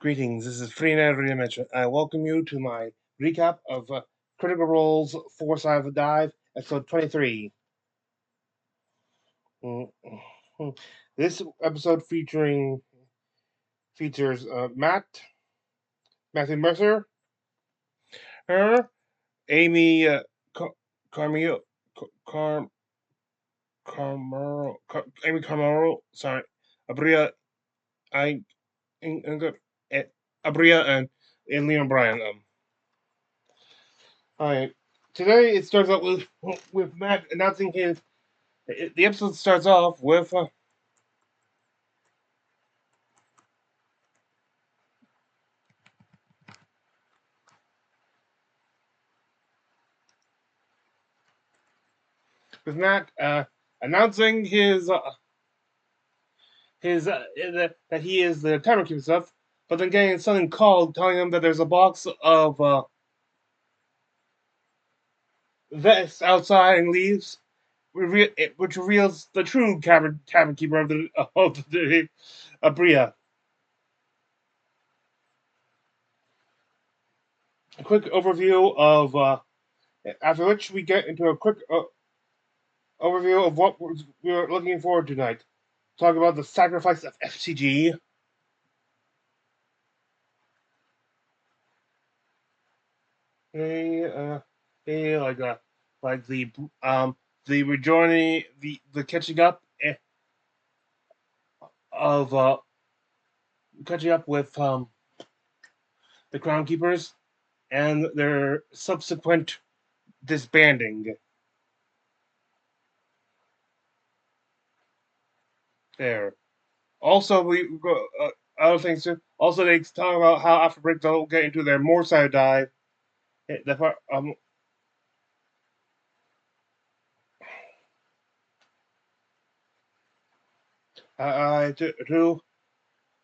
Greetings, this is Freenet Redimension. I welcome you to my recap of Critical Role's Four Sides of the Dive, episode 23. Mhm. This episode features Matthew Mercer, her, Amy Carmio, Car, Carmero, Amy Carmero, sorry, Abria, I, eh, Abria, and Leon Bryan. All right. Today it starts out with Matt announcing his. The episode starts off with Matt announcing his that he is the timer keeper stuff, but then getting something called telling him that there's a box of vests outside and leaves, which reveals the true tavern keeper of the Abria. A quick overview of after which we get into a quick overview of what we're looking forward to tonight. Talk about the sacrifice of F.C.G. They they like the rejoining the catching up of catching up with the Crown Keepers and their subsequent disbanding. There. Also, we go other things too. Also, they talk about how after break they'll get into their more side dive. The part to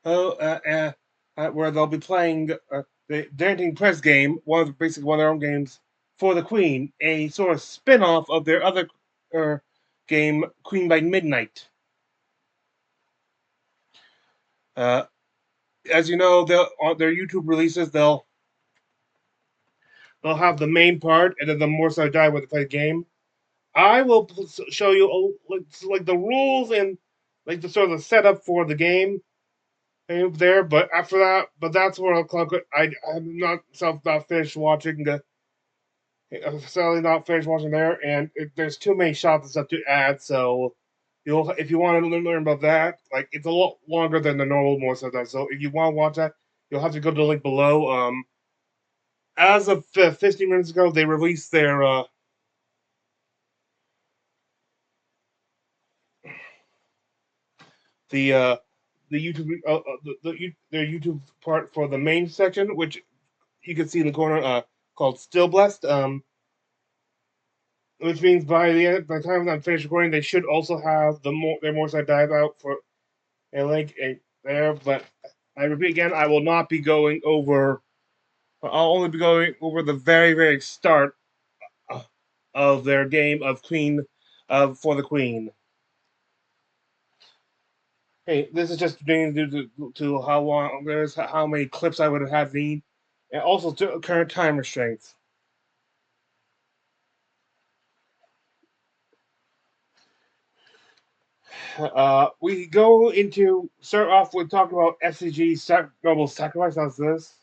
oh, where they'll be playing the Dancing Press game, basically one of their own games for the Queen, a sort of spin-off of their other uh, game, Queen by Midnight. Uh, as you know, they'll on their YouTube releases they'll have the main part and then the more so die when they play the game. I will show you like the rules and like the sort of the setup for the game there. But after that, but that's where I'll clock it. I'm not finished watching the. I'm sadly not finished watching there, and there's too many shots and stuff to add. So you'll if you want to learn about that, like it's a lot longer than the normal more stuff. So if you want to watch that, you'll have to go to the link below. As of 15 minutes ago, they released the uh, the YouTube their YouTube part for the main section, which you can see in the corner, called Still Blessed. Which means by the time I'm finished recording, they should also have their more side dive out for a link there. But I repeat again, I will not be going over. I'll only be going over the very start of their game of Queen for the Queen. Hey, this is just due to how long there's how many clips I would have had need, and also to current time restraints. We go into start off with talking about F.C.G. Noble Sacrifice. How's this?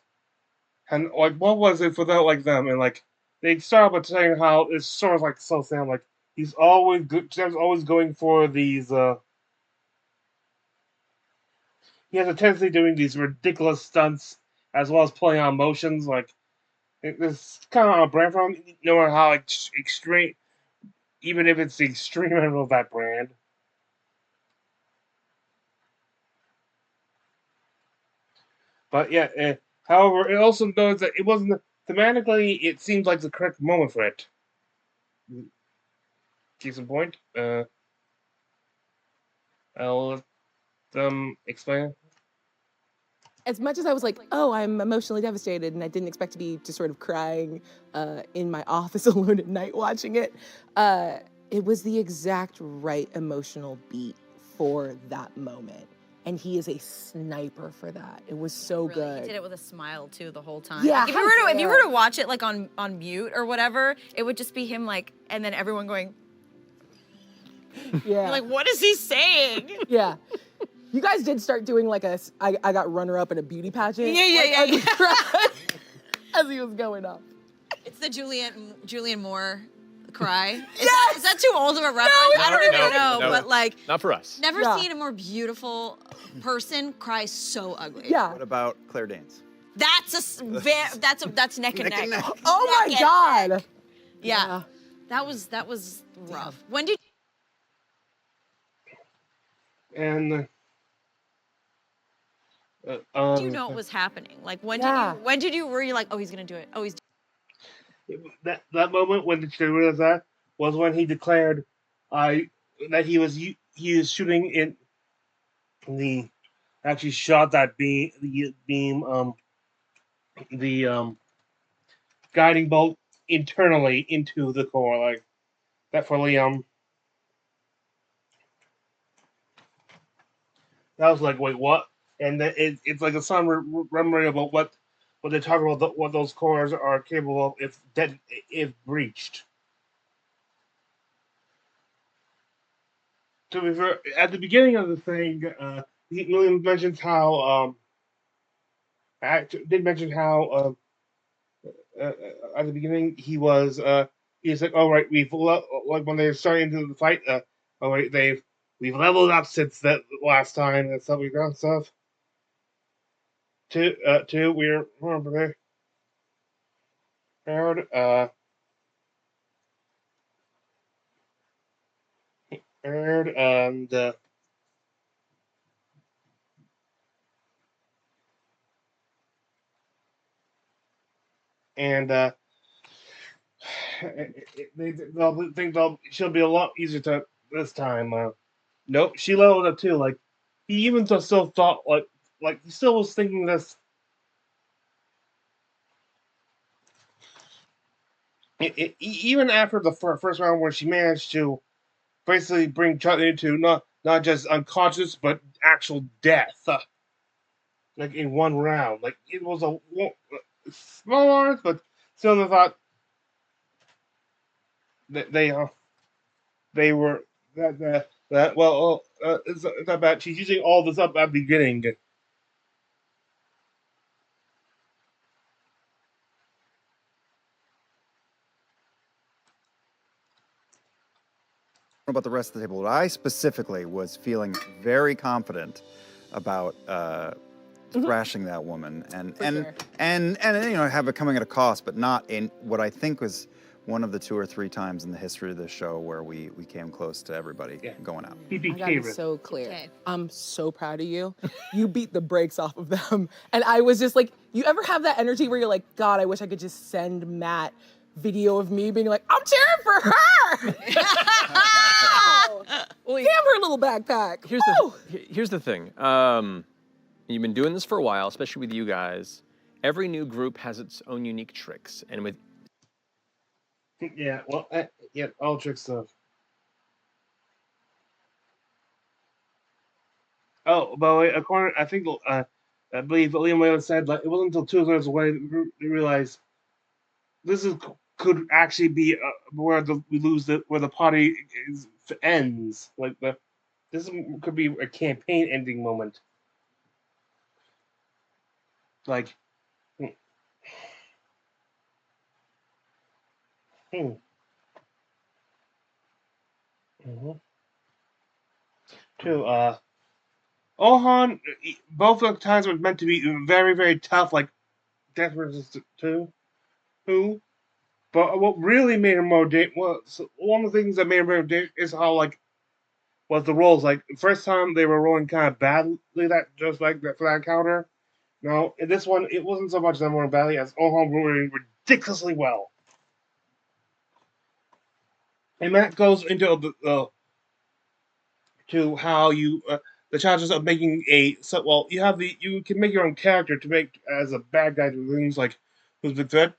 And like, what was it for that like them? And like, they start off by saying how it's sort of like so Sam. Like he's always good. Sam's always going for these. He has a tendency doing these ridiculous stunts as well as playing on emotions. Like it's kind of on a brand from him, no matter how extreme, even if it's the extreme end of that brand. But yeah, however, it also knows that it wasn't thematically. It seems like the correct moment for it. Case in point, I'll let them explain. As much as I was like, oh, I'm emotionally devastated, and I didn't expect to be just sort of crying in my office alone at night watching it, it was the exact right emotional beat for that moment. and he is a sniper for that. It was so good. He did it with a smile too the whole time. Yeah, Like, if you were to watch it like on mute or whatever, it would just be him like, and then everyone going. Yeah. You're like, what is he saying? Yeah. You guys did start doing like I got runner-up in a beauty pageant. Yeah. As he was going up. It's the Julian Moore cry. Is that too old of a reference? I don't even know, but like, not for us. Never seen a more beautiful person cry so ugly. Yeah. What about Claire Danes? That's neck and neck. Oh my God. Yeah. That was rough. When did And you know it was happening? Like when did you were you like, oh, he's gonna do it? Oh, he's that moment when they realized that was when he declared that he was shooting in the actually shot that beam the guiding bolt internally into the core, like that for Liam. That was like, wait, what? And it's like a sudden memory about what they talk about, what those cores are capable of if breached. To be fair, at the beginning of the thing, William mentions how at the beginning he's like, all right, like when they're starting into the fight, all right, we've leveled up since that last time and stuff, we've done stuff. We're prepared, and they'll think she'll be a lot easier to this time. Nope, she leveled up too. Like he even still thought like he still was thinking this. Even after the first round, where she managed to basically bring Charlie into not just unconscious but actual death, like in one round. Like it was a small arms, but still, I thought that they were that well. It's not bad. She's using all this up at the beginning. About the rest of the table, I specifically was feeling very confident about thrashing that woman and you know, have it coming at a cost, but not in what I think was one of the 2 or 3 times in the history of this show where we came close to everybody going out. I gotta be so clear. Okay. I'm so proud of you. You beat the brakes off of them. And I was just like, you ever have that energy where you're like, God, I wish I could just send Matt video of me being like, I'm cheering for her. Damn her little backpack. Here's the thing. You've been doing this for a while, especially with you guys. Every new group has its own unique tricks, and with all trick stuff. Oh, by the way, according, I believe Liam Whalen said like it wasn't until 2 years away that they realized this could actually be where the party ends. Like this could be a campaign ending moment. Like, Too. Ohan, both of the times were meant to be very, very tough, like Death versus 2. But what really made him more was one of the things that made him more is how was the rolls. Like the first time they were rolling kind of badly, just like that for that encounter. Now in this one, it wasn't so much them rolling badly as Ohan rolling ridiculously well. And that goes into to how you the challenges of making you can make your own character to make as a bad guy to things like who's the threat.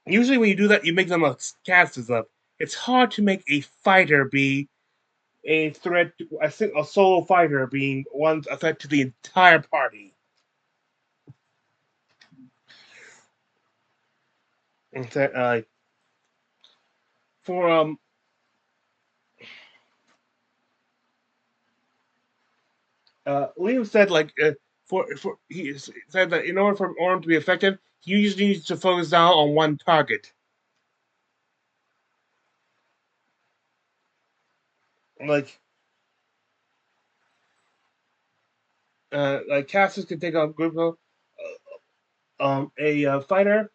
Usually when you do that, you make them a cast as up. It's hard to make a fighter be a threat, a solo fighter being a threat to the entire party. For Liam said for he said that in order for Orm to be effective, he usually needs to focus down on one target. Like casters can take on group of a fighter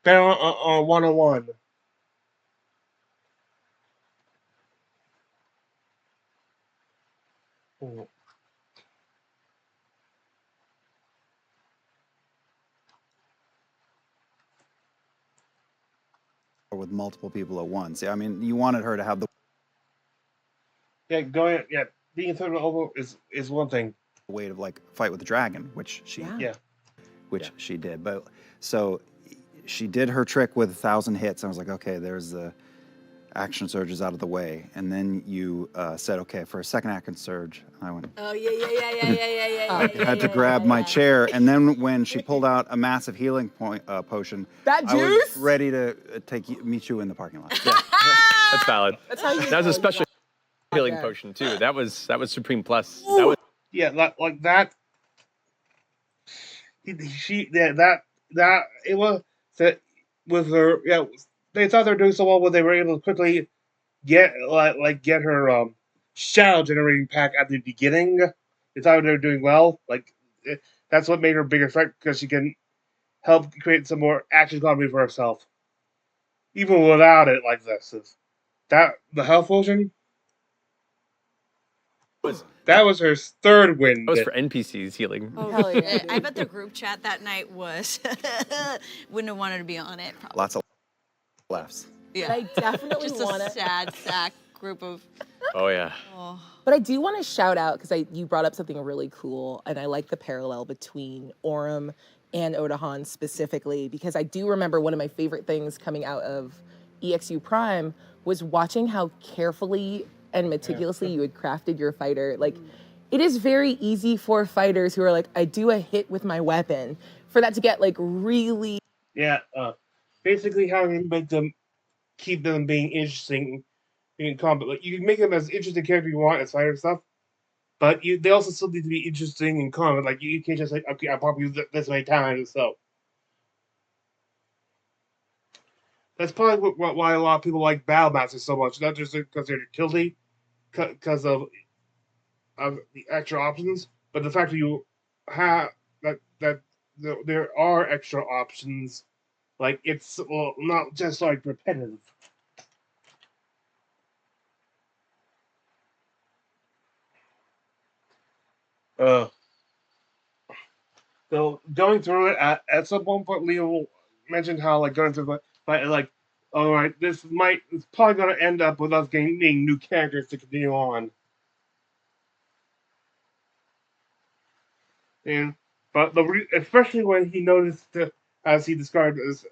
better on one-on-one. With multiple people at once. Yeah, I mean, you wanted her to have the Being thrown over is one thing. weight of like fight with the dragon, which she did. But so she did her trick with 1,000 hits. I was like, okay, there's the action surges out of the way, and then you said, okay, for a second action surge, I went. Oh yeah. I had to grab my chair, and then when she pulled out a massive healing potion, That I was juice? ready to meet you in the parking lot. Yeah. That's valid. That's how you That was a know special you healing there. potion too. That was Supreme Plus. That was Like that. That it was that with her. Yeah, they thought they were doing so well when they were able to quickly get her shadow generating pack at the beginning. They thought they were doing well. That's what made her a bigger threat because she can help create some more action comedy for herself, even without it like this. The health potion. That was her third win. That was for NPCs healing. Oh, Hell yeah, I dude. bet the group chat that night was wouldn't have wanted to be on it. Probably. Lots of laughs. Yeah. But I definitely Just want a to. sad sack group of. Oh yeah. Oh. But I do want to shout out because you brought up something really cool, and I like the parallel between Orem and Odahan specifically because I do remember one of my favorite things coming out of EXU Prime was watching how carefully and meticulously you had crafted your fighter. Like, it is very easy for fighters who are like, I do a hit with my weapon, for that to get like really. Yeah, basically how you make them keep them being interesting in combat. Like you can make them as interesting character you want as fighter and stuff, but they also still need to be interesting in combat. Like you can't just like, okay, I'll probably use this many times. So that's probably why a lot of people like Battle Masters so much. Not just because they're utility, because of the extra options, but the fact that you have that there are extra options. Like it's not just like repetitive. So going through it at some one point, Leo mentioned how like going through like, all right, it's probably going to end up with us gaining new characters to continue on. And but especially when he noticed, as he described, as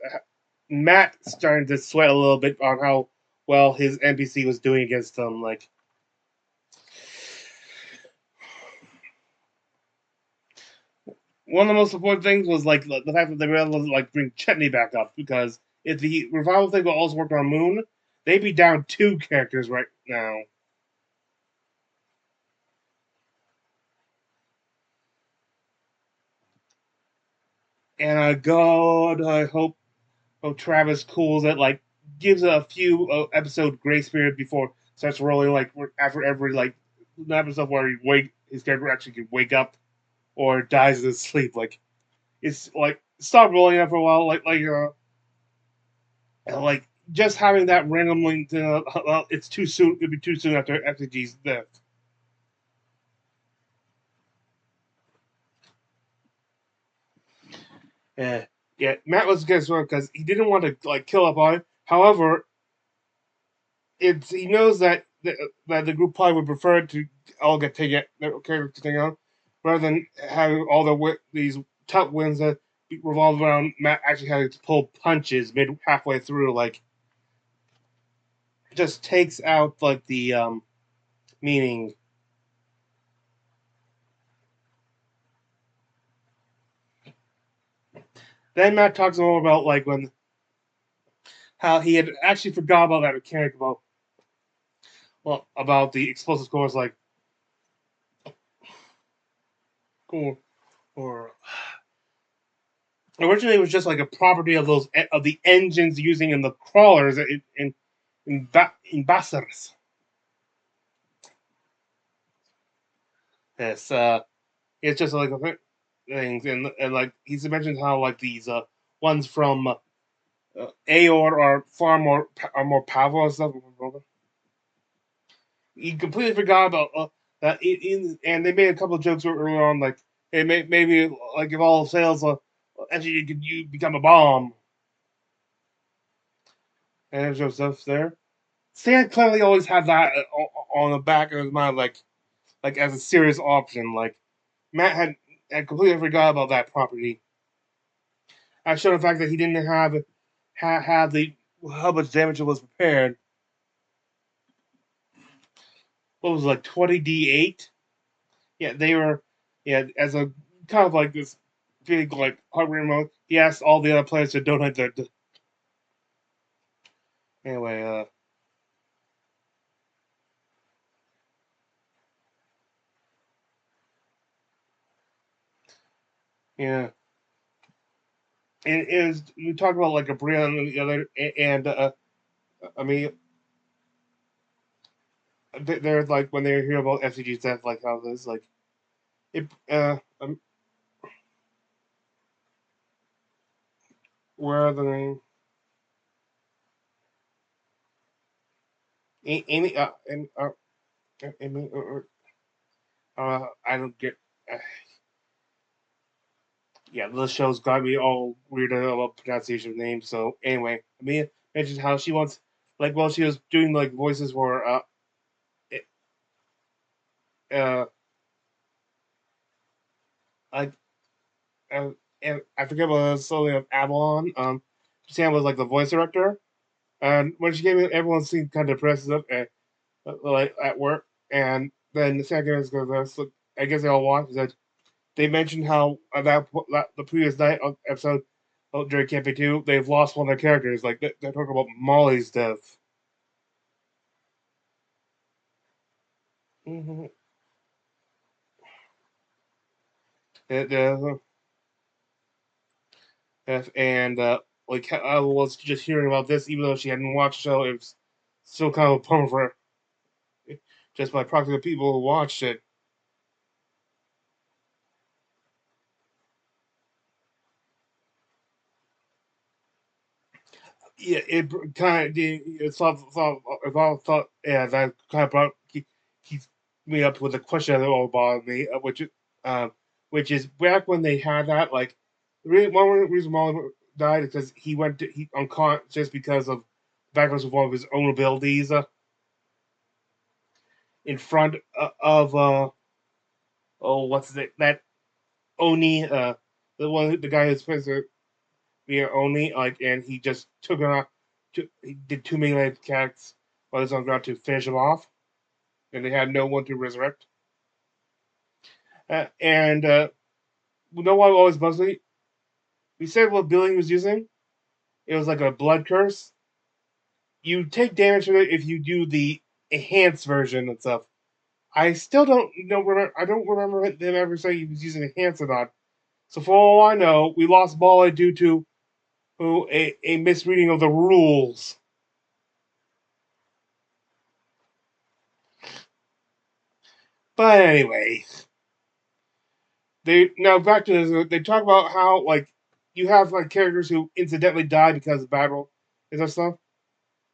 Matt starting to sweat a little bit on how well his NPC was doing against him. Like, one of the most important things was like the fact that they were able to like bring Chetney back up, because if the revival thing would also work on Moon, they'd be down 2 characters right now. And God, I hope Travis cools it, like gives it a few episode grace period before it starts rolling. Like after every like episode where his character actually can wake up or dies in his sleep. Like it's like stop rolling out for a while. Like just having that randomly, it's too soon. It'd be too soon after F.C.G's death. Yeah, Matt was against one because he didn't want to like kill up on it. However, he knows that the group probably would prefer to all get taken out rather than having all these tough wins that revolve around Matt actually having to pull punches halfway through. Like, just takes out like the meaning. Then Matt talks more about like when how he had actually forgot about that mechanic about the explosive cores, like or originally it was just like a property of the engines using in the crawlers in Bassers. Yes, it's just like things, and like he's mentioned how like these ones from Aor are more powerful and stuff. He completely forgot about that. And they made a couple of jokes earlier on, like hey, maybe like if all sales actually could you become a bomb, and there's some stuff there. Stan clearly always had that on the back of his mind, like as a serious option. Like Matt had completely forgot about that property. I showed the fact that he didn't have the how much damage it was prepared. What was it, like 20d8? Yeah, they were. Yeah, as a kind of like this big like hardware mode. He asked all the other players to donate their. Anyway, yeah, and it was we talk about like a Brian and the other, and I mean, they're like when they hear about F.C.G stuff, like how this like it. Where are the name? Amy, Amy, I don't get. Uh, yeah, this show's got me all weirded about pronunciation of names. So anyway, I mean, mentioned how she wants, like, while she was doing like voices for uh, like, and I forget what it was, something of Avalon. Sam was like the voice director, and when she came in, everyone seemed kind of depressed like at work, and then the second is goes, I guess they all watched that. They mentioned how that the previous night episode during Campaign 2, they've lost one of their characters. Like they're talking about Molly's death. Mm-hmm. Uh, and like I was just hearing about this, even though she hadn't watched the show, it was still kind of a bummer for her, just by proxy of people who watched it. Yeah, it kind of thought yeah that kind of keeps me up with a question that all bothered me, uh, which is back when they had that like one reason Molly died is because he unconscious because of backwards of one of his own abilities in front of oh what's it that Oni the guy who's supposed to be Oni like and he just took him off. He did too many attacks while he was on the ground to finish him off, and they had no one to resurrect. And you know what always bugs me? We said what Billy was using. It was like a blood curse. You take damage from it if you do the enhanced version and stuff. I still don't know. I don't remember them ever saying he was using enhanced or not. So for all I know, we lost Molly due to a misreading of the rules. But anyway, they now back to this. They talk about how like you have like characters who incidentally die because of battle and that stuff.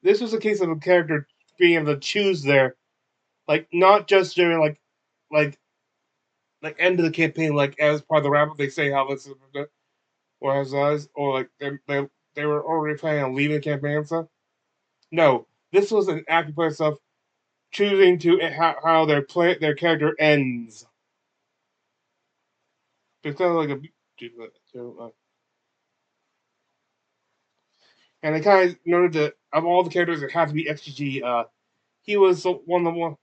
This was a case of a character being able to choose their like not just during like end of the campaign like as part of the wrap up they say how this is or as us or like they were already planning on leaving the campaign and stuff. No, this was an active player stuff choosing to how their character ends. It's kind of like and they kind of noted that of all the characters that have to be F.C.G, he was one of the one.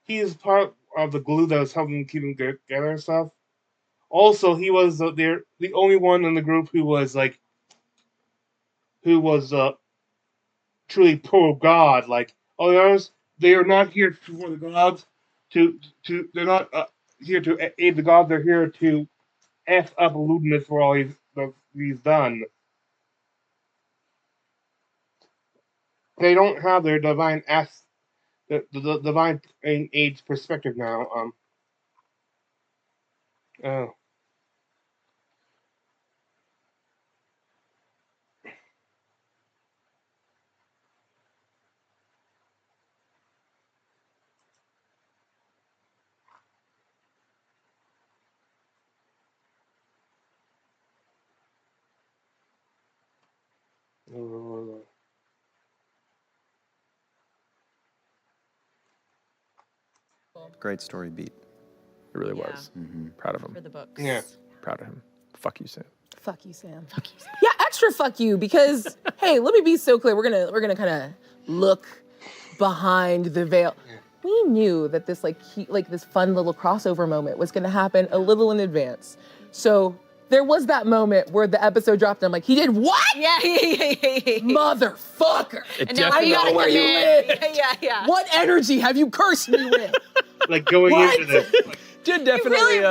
he is part of the glue that was helping keep them together and stuff. Also, he was the only one in the group who was truly pro God. Like all the others, they are not here for the gods. They're not here to aid the god. They're here to f up Ludinus for all he's done. They don't have their divine the divine age perspective now. Oh. Great story beat. It really was. Proud of him. For the books. Yeah. Proud of him. Fuck you, Sam. Fuck you, Sam. Fuck you, Sam. Yeah, extra fuck you, because hey, let me be so clear. We're gonna kind of look behind the veil. We knew that this this fun little crossover moment was gonna happen a little in advance. So there was that moment where the episode dropped and I'm like, he did what? Yeah. Motherfucker. It And now I definitely know where you live. Yeah. What energy have you cursed me with? Like going What? into this, did definitely.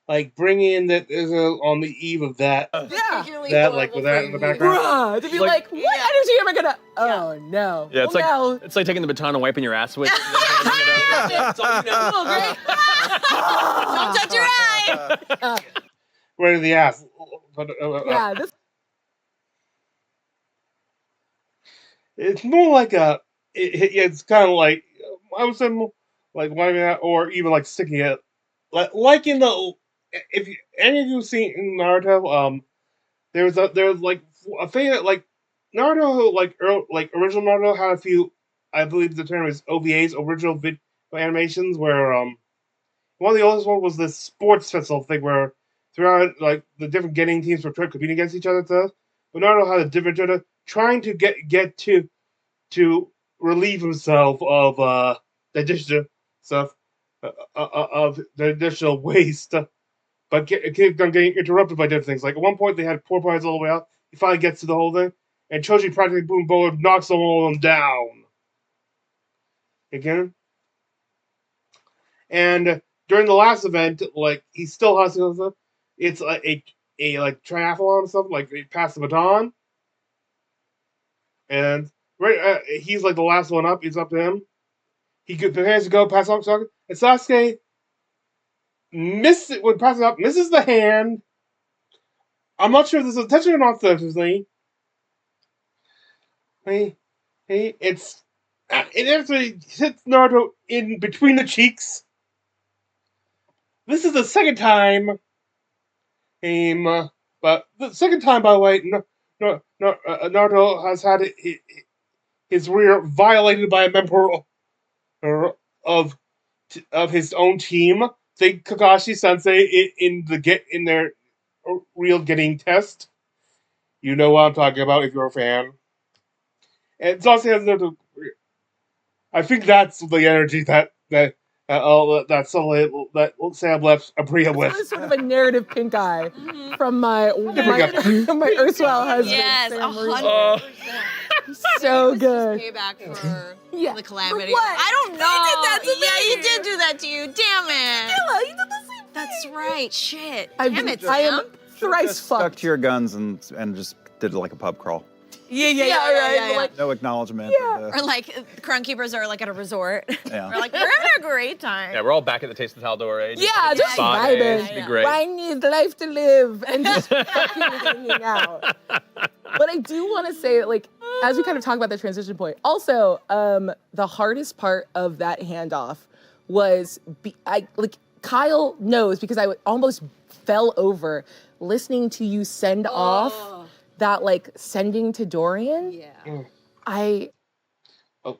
like bringing in that is on the eve of that. Particularly That, like, with that horrible in the for you. background. Bruh, to be like, what energy am I gonna? Oh no. Yeah, it's Well, like it's like taking the baton and wiping your ass with. And then handing it over. That's all you know. no. Great. Don't touch your eye. Right in the ass. Yeah, this. It's more like it's kind of like I would say more like wiping that, or even like sticking it, like in the if any of you seen in Naruto, there's like a thing that like Naruto like original Naruto had a few, I believe the term is OVAs, original video animations, where one of the oldest one was this sports festival thing where throughout like the different getting teams were competing against each other and stuff. But Naruto had a different agenda, trying to get to relieve himself of the additional stuff of the additional waste, but kept on getting interrupted by different things. Like at one point they had 4 points all the way out. He finally gets to the whole thing, and Choji practically boom bowler knocks all of them down. Again, and during the last event, like he still has to go. It's a like triathlon or something. Like they pass the baton, and right, he's like the last one up. It's up to him. He prepares to go pass on Sasuke, and Sasuke misses when passing up, misses the hand. I'm not sure if this is intentional or not. Certainly, it actually hits Naruto in between the cheeks. This is the second time. But the second time, by the way, Naruto has had his rear violated by a member of his own team. Think Kakashi Sensei in their real getting test. You know what I'm talking about if you're a fan. And Sasuke has no. I think that's the energy that Sam left Apriya with. This is sort of a narrative pink eye from my erstwhile husband. Yes, Sam Russo. 100%. So good. Payback for Yeah. the calamity. For what? I don't know. He did that to me. Yeah, he did do that to you. Damn it. Ella, you did the same thing. That's right. Shit. I Damn it, I am Sam. thrice Stuck fucked. to your guns and just did like a pub crawl. Yeah. Like, No acknowledgement. Or like crunk keepers are like at a resort. Yeah. We're like, we're having a great time. Yeah, we're all back at the Taste of Haldor age. yeah, just vibing. It'd be great. Wine needs life to live and just fucking hanging out. But I do want to say, like, as we kind of talk about the transition point, also, the hardest part of that handoff was, Kyle knows because I almost fell over listening to you send off that, like, sending to Dorian. Yeah. I was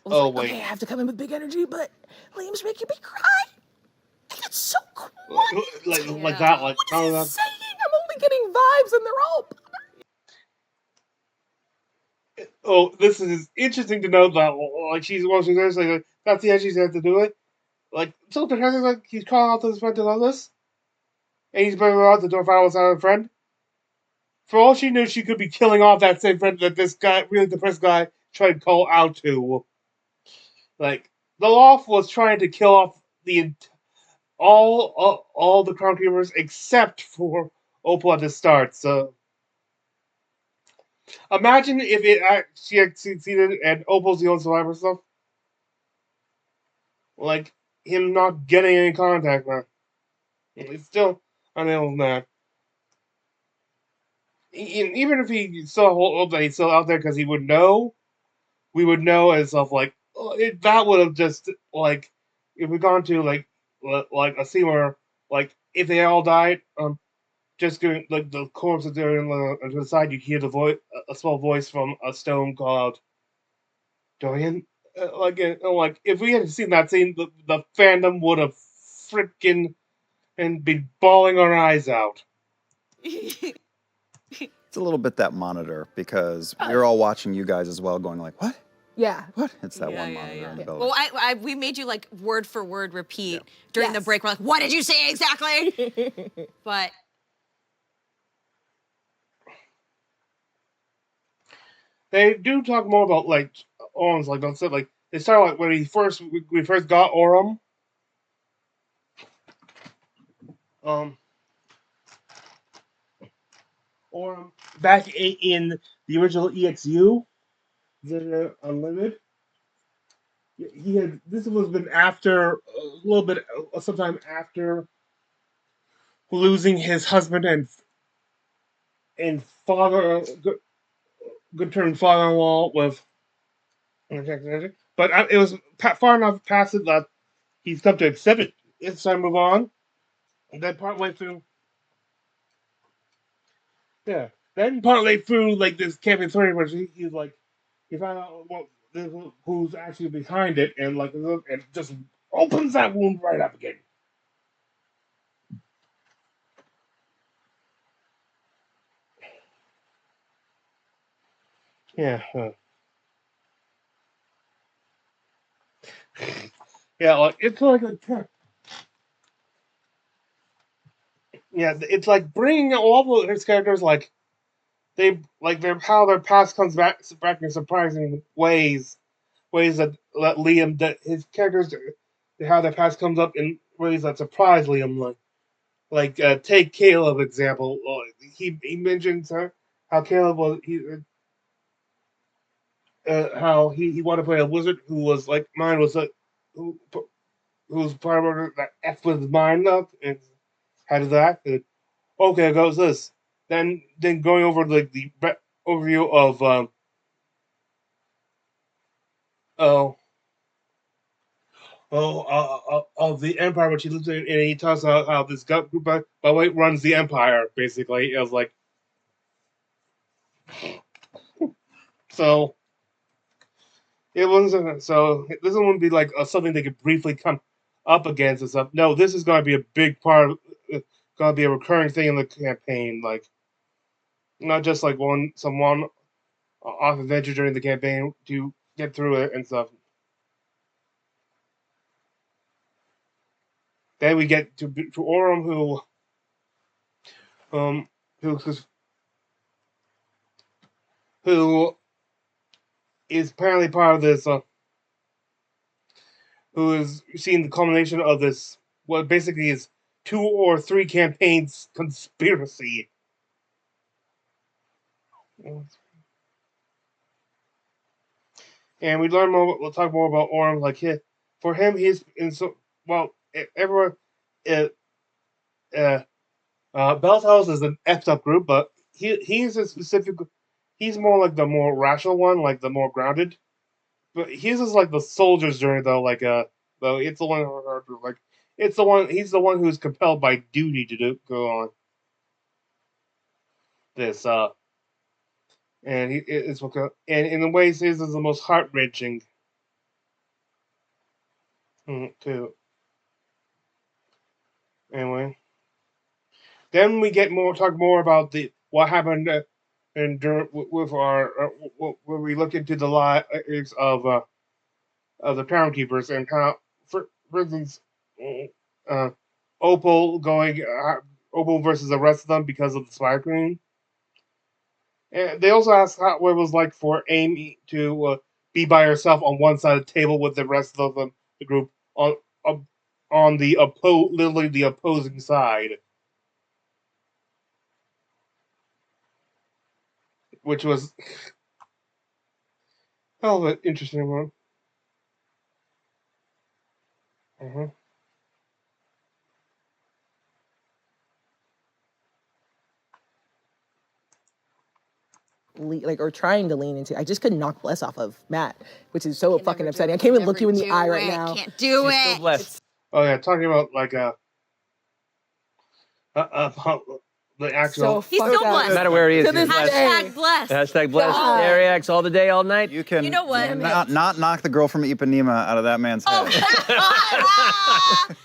Oh, like, wait. okay, I have to come in with big energy, but Liam's making me cry. And it's so quiet. Like that, like What is he saying? I'm only getting vibes and they're all. Oh, this is interesting to know that like she's saying That's the edge he's had to do it. Like, so depressing, like, he's calling out to his friend to love this, and he's bringing her out the door if I was out of a friend. For all she knew, she could be killing off that same friend that this guy, really depressed guy, tried to call out to. Like, the Loft was trying to kill off the all the Crown Keepers except for Opal at the start. So imagine if she had succeeded and Opal's the only survivor stuff. Like him not getting any contact with her. He's still unable to that. Even if he still that he's still out there because he would know, we would know as of like that would have just like if we gone to like a scene where like if they all died, just going like the corpses there to the side, you hear the voice, a small voice from a stone called Dorian. Like if we had seen that scene, the fandom would have freaking and been bawling our eyes out. It's a little bit that monitor because we were all watching you guys as well, going like, "What? Yeah. What?" It's that one monitor in the building. Well, we made you like word for word repeat during the break. We're like, what did you say exactly? But they do talk more about like Orum's like I said, like they start like when we first got Orum. Orum back in the original EXU, the Unlimited. He had this was been after a little bit sometime after losing his husband and father good term father-in-law with but it was far enough past it that he's come to accept it. It's time to move on. And then partway through, yeah. Then partway through, like this campaign 3, where he's like, he found out who's actually behind it, and like, and just opens that wound right up again. Yeah. Yeah, like it's like a yeah, it's like bringing all of his characters like they're how their past comes back in surprising ways that Liam that his characters how their past comes up in ways that surprise Liam take Caleb example. He mentions how Caleb was how he wanted to play a wizard who was like mine was who who's part of that F with his mind up and how does that okay it goes this then going over like the overview of oh of the empire which he lives in and he talks about how this group by way runs the empire basically. It was like so it wasn't so this wouldn't be like something they could briefly come up against and stuff. No, this is going to be a big part of going to be a recurring thing in the campaign, like not just like someone off adventure during the campaign to get through it and stuff. Then we get to Orem, um who who is apparently part of this who is seeing the culmination of this what basically is 2 or 3 campaigns conspiracy. And we learn more. We'll talk more about Orem. Like for him, he's in so well. Everyone, uh, Bell's House is an effed up group, but he's a specific. He's more like the more rational one, like the more grounded. But he's just like the soldier's journey, though. Though it's the one like it's the one. He's the one who's compelled by duty to go on this. And it's and in the ways his is the most heart wrenching. Too. Anyway. Then we get talk more about what happened and with our where we look into the lives of of the town keepers and how, for instance, uh, Opal going Opal versus the rest of them because of the Spire Queen. And they also asked what it was like for Amy to be by herself on one side of the table with the rest of the group on the literally the opposing side, which was hell of an interesting one. Uh-huh. Or trying to lean into. I just couldn't knock Bless off of Matt, which is so fucking upsetting. I can't even look you in the eye right now. Can't do She's still it. blessed. Oh yeah, talking about like the actual. So He's still blessed. No matter where he is, To he's this blessed. Hashtag blessed. Hashtag blessed. God. Ariax all the day, all night. You can You know what? not knock the girl from Ipanema out of that man's head.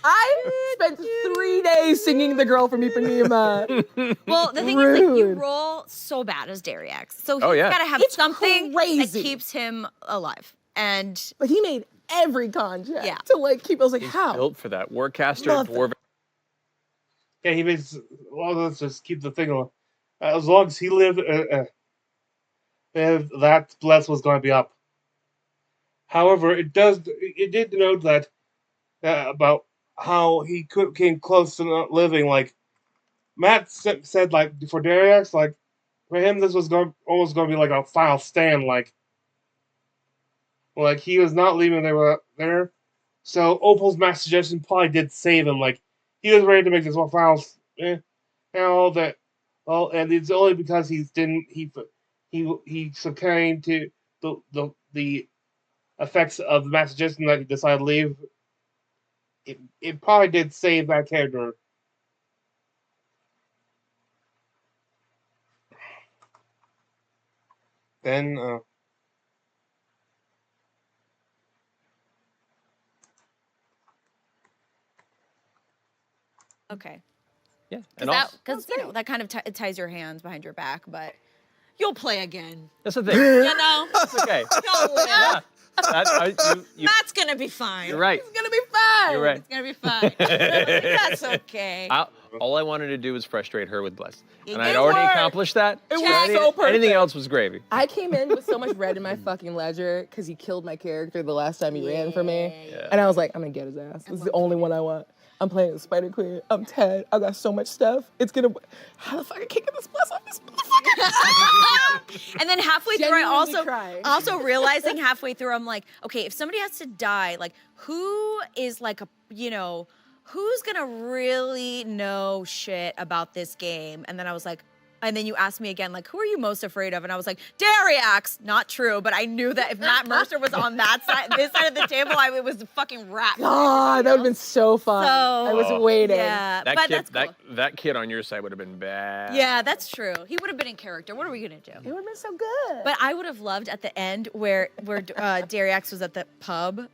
I spent 3 days singing "The Girl from Ipanema." Well, the thing is, like, you Rude. roll so bad as Dariax, so Oh, he's yeah. gotta have It's something that crazy. keeps him alive. And But he made every contract Yeah. to like keep. I was like, He's how? built for that. Warcaster, Nothing. dwarven. Yeah, he makes. Well, let's just keep the thing on. As long as he lived, that bless was going to be up. However, it did note that about how he came close to not living. Like Matt said, like for Darius, like for him, this was almost going to be like a final stand. Like he was not leaving there. So Opal's mass suggestion probably did save him. Like he was ready to make this one final. That. Well, and it's only because he succumbed to the effects of the mass suggestion that he decided to leave. It probably did save that character. Then okay, Yeah. And also, because you know that kind of ties your hands behind your back, but you'll play again. that's the thing. You know, It's okay. you'll win. Yeah. Matt's gonna be fine. You're right. It's gonna be fine. You're right. It's gonna be fine. That's okay. All I wanted to do was frustrate her with Bless. And It I'd already worked. accomplished that. It was Anything- so perfect. Anything else was gravy. I came in with so much red in my fucking ledger because he killed my character the last time he ran for me. Yeah. And I was like, I'm gonna get his ass. This is the only one I want. I'm playing the Spider Queen. I'm Ted. I got so much stuff. It's gonna. How the fuck I can't get this Bless off this motherfucker? And then halfway through, Genuinely cry. also realizing halfway through, I'm like, okay, if somebody has to die, like who is like who's gonna really know shit about this game? And then I was like, and then you asked me again, like, who are you most afraid of? And I was like, Dariax. Not true, but I knew that if Matt Mercer was on that side, this side of the table, it was a fucking rat. God, that would have been so fun. I was waiting. Yeah, That but kid, that's cool. that kid on your side would have been bad. Yeah, that's true. He would have been in character. What are we gonna do? It would have been so good. But I would have loved at the end where Dariax was at the pub.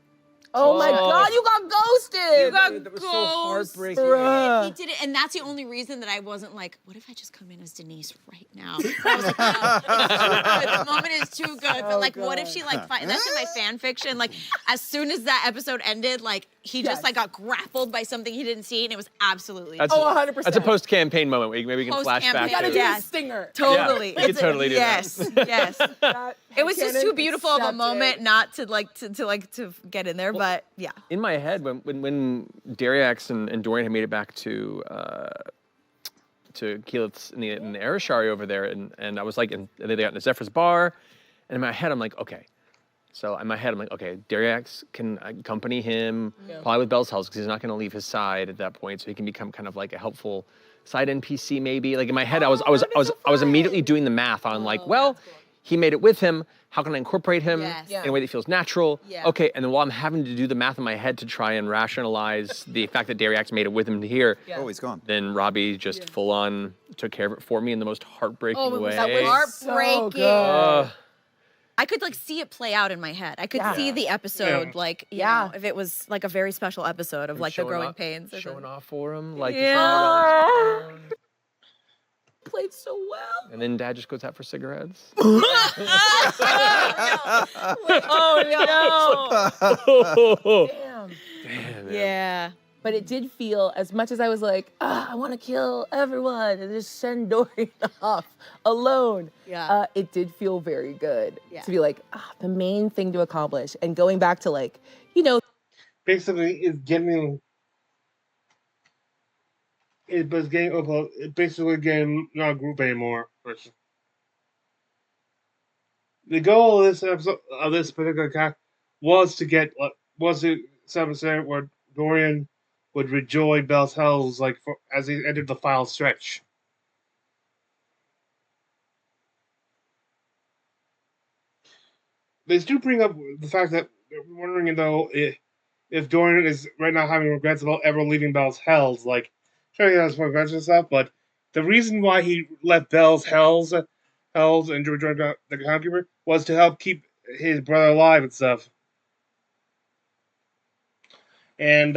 oh my Oh. God, you got ghosted. You got Dude, that was so ghosted. heartbreaking. Bruh. He did it, and that's the only reason that I wasn't like, what if I just come in as Denise right now? I was like, no, it's too good. The moment is too good. But like, what if she like? That's in my fan fiction. Like, as soon as that episode ended, like he just Yes. like got grappled by something he didn't see, and it was absolutely That's, 100%. That's a post-campaign moment. Maybe we can flash back Post-campaign. You gotta to do Yeah. the stinger. totally. Yeah, we could totally do that. Yes. That- It was just canon too beautiful of a accepted. moment not to get in there, but yeah. In my head, when Dariax and Dorian had made it back to Keyleth's in the Arashari over there, and I was like, and they got into Zephyr's bar, and in my head I'm like, okay. So in my head I'm like, okay, Dariax can accompany him, probably with Bell's help, because he's not going to leave his side at that point, so he can become kind of like a helpful side NPC maybe. Like in my head, I was immediately doing the math on like, well, he made it with him. How can I incorporate him Yes. Yeah. in a way that feels natural? Yeah. Okay, and then while I'm having to do the math in my head to try and rationalize the fact that Dariax made it with him here, Oh, he's gone. then Robbie just full on took care of it for me in the most heartbreaking Oh, it was way. heartbreaking. So good. I could like see it play out in my head. I could Yeah. see the episode, Yeah. like, you Yeah. know, if it was like a very special episode of like the Showing growing off- pains. Showing off for him, like Yeah. played so well. And then Dad just goes out for cigarettes. Oh, no. Damn. Damn, man. Yeah. But it did feel, as much as I was like, I want to kill everyone and just send Dorian off alone. Yeah. It did feel very good Yeah. to be like, the main thing to accomplish. And going back to like, Basically, it's getting. It's basically getting not a group anymore. The goal of this episode of this particular cast was to set up a scenario where Dorian would rejoin Bell's Hells as he entered the final stretch. They do bring up the fact that they're wondering though if Dorian is right now having regrets about ever leaving Bell's Hells. Sure, he has regrets and stuff, but the reason why he left Bell's Hells and joined the Groundkeeper was to help keep his brother alive and stuff. And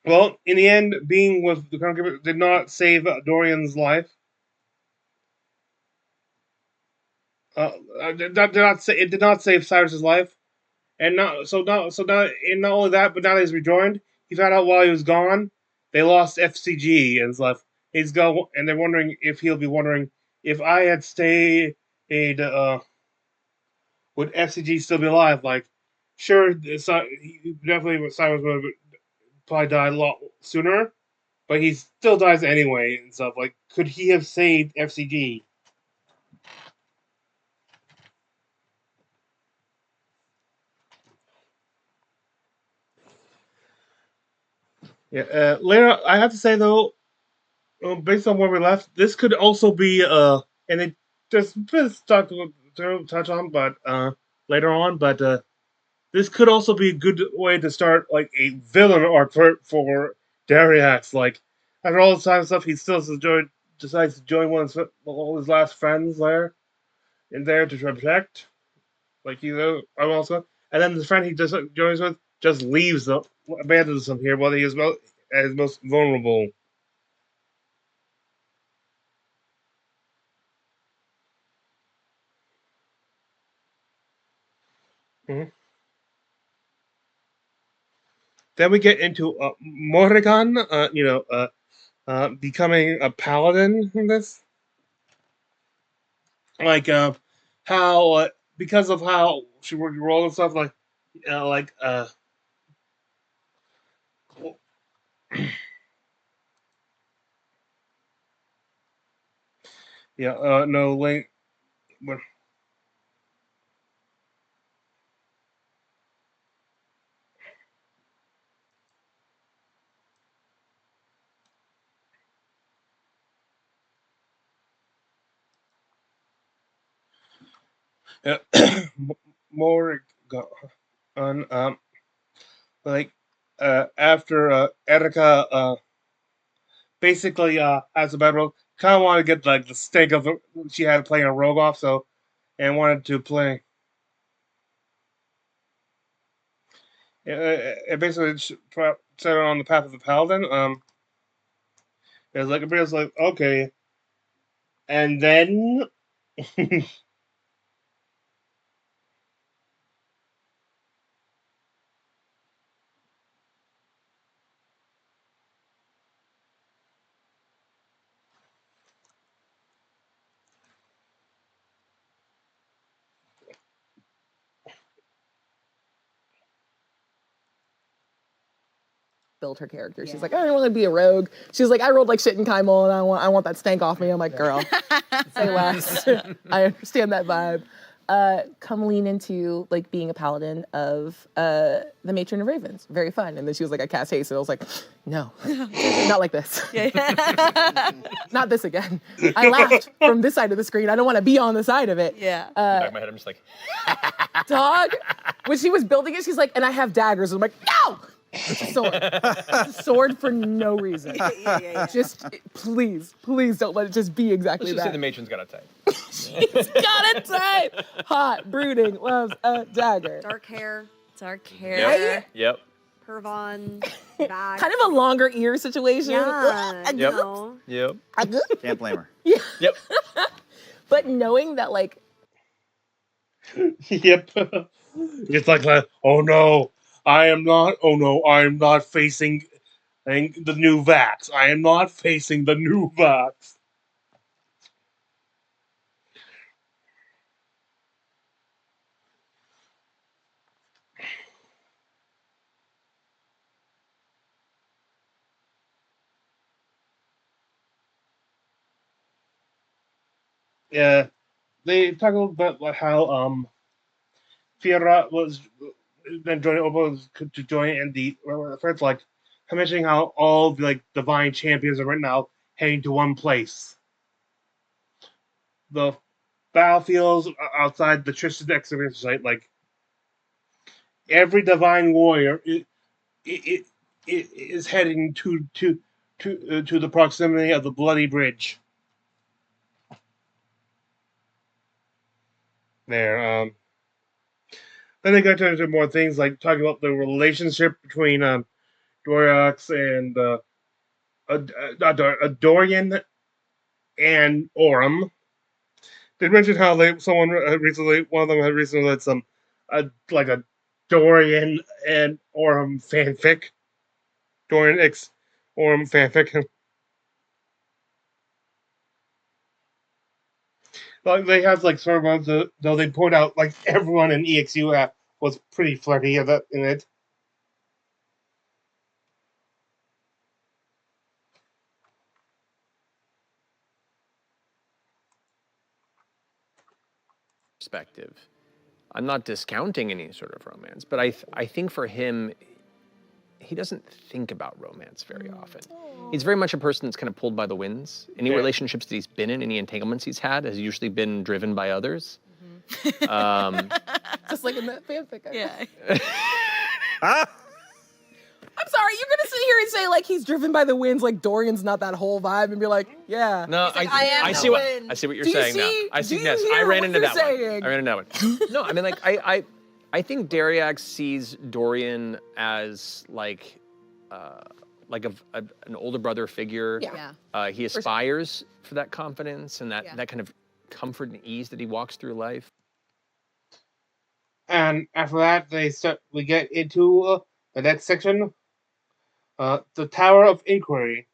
well, in the end, being with the Groundkeeper did not save Dorian's life. It did not save Cyrus's life, and not only that, but now that he's rejoined, he found out while he was gone, they lost F.C.G. and stuff. And they're wondering if I had stayed, would F.C.G. still be alive? Sure, definitely Cyrus would probably die a lot sooner, but he still dies anyway and stuff. Could he have saved F.C.G.? Yeah. Later, I have to say though, based on where we left, this could also be and it just start to touch on, but later on, but this could also be a good way to start a villain arc for Dariax. After all this time and stuff, he still decides to join all his last friends there to protect, I'm also, and then the friend he just joins with just leaves them, abandons him here while he is at his most vulnerable. Mhm. Then we get into Morrigan, becoming a paladin in this. How because of how she worked role and stuff, uh, like uh, no link. Uh, Morrigan, like after Erica basically as a battle kind of wanted to get the stake of she had playing a rogue off, so and wanted to play. It basically set her on the path of the paladin. It was like okay, and then build her character. Yeah. She's like, I don't want to be a rogue. She's like, I rolled like shit in Kymol and I want that stank off me. I'm like, girl, say less. I understand that vibe. Come lean into being a paladin of the Matron of Ravens. Very fun. And then she was like, I cast haste. And I was like, no, not like this. Not this again. I laughed from this side of the screen. I don't want to be on the side of it. Yeah. Back of my head, I'm just like, dog. When she was building it, she's like, and I have daggers. I'm like, no! It's a sword. It's a sword for no reason. Yeah. Just, please don't let it just be exactly let's just that. say the matron's got a type. She's got a type. Hot, brooding, loves a dagger. Dark hair. Yep. Hervon back. Kind of a longer ear situation. Yeah, Yep. no. Yep. Can't blame her. Yeah. Yep. But knowing that, like, Yep. It's like, oh no, I am not. Oh no, I am not facing the new vax. I am not facing the new vax. Yeah, they talk a little bit about how Fiora was then joining was to join and the friends like mentioning how all the like divine champions are right now heading to one place. The battlefields outside the Tristan excavation site, like every divine warrior it is heading to the proximity of the bloody bridge. There, then they got into more things like talking about the relationship between Doriax and Dorian and Orem. They mentioned how someone recently, one of them had recently led some like a Dorian and Orem fanfic. Dorian X Orem fanfic. Like they have like sort of though they point out like everyone in EXU was pretty flirty in it. Perspective. I'm not discounting any sort of romance, but I think for him, he doesn't think about romance very often. He's very much a person that's kind of pulled by the winds. Any Yeah. relationships that he's been in, any entanglements he's had, has usually been driven by others. just like in that fanfic. Yeah. Ah! I'm sorry, you're gonna sit here and say like he's driven by the winds, like Dorian's not that whole vibe, and be like, yeah. No, like, I am I the see what wind. I see what you're Do you saying see- now. I see. do you Yes, hear I ran what into you're that one. saying? I ran into that one. No, I mean like I think Dariax sees Dorian as like an older brother figure. Yeah. He aspires for that confidence and that Yeah. that kind of comfort and ease that he walks through life. And after that, we get into the next section, the Tower of Inquiry.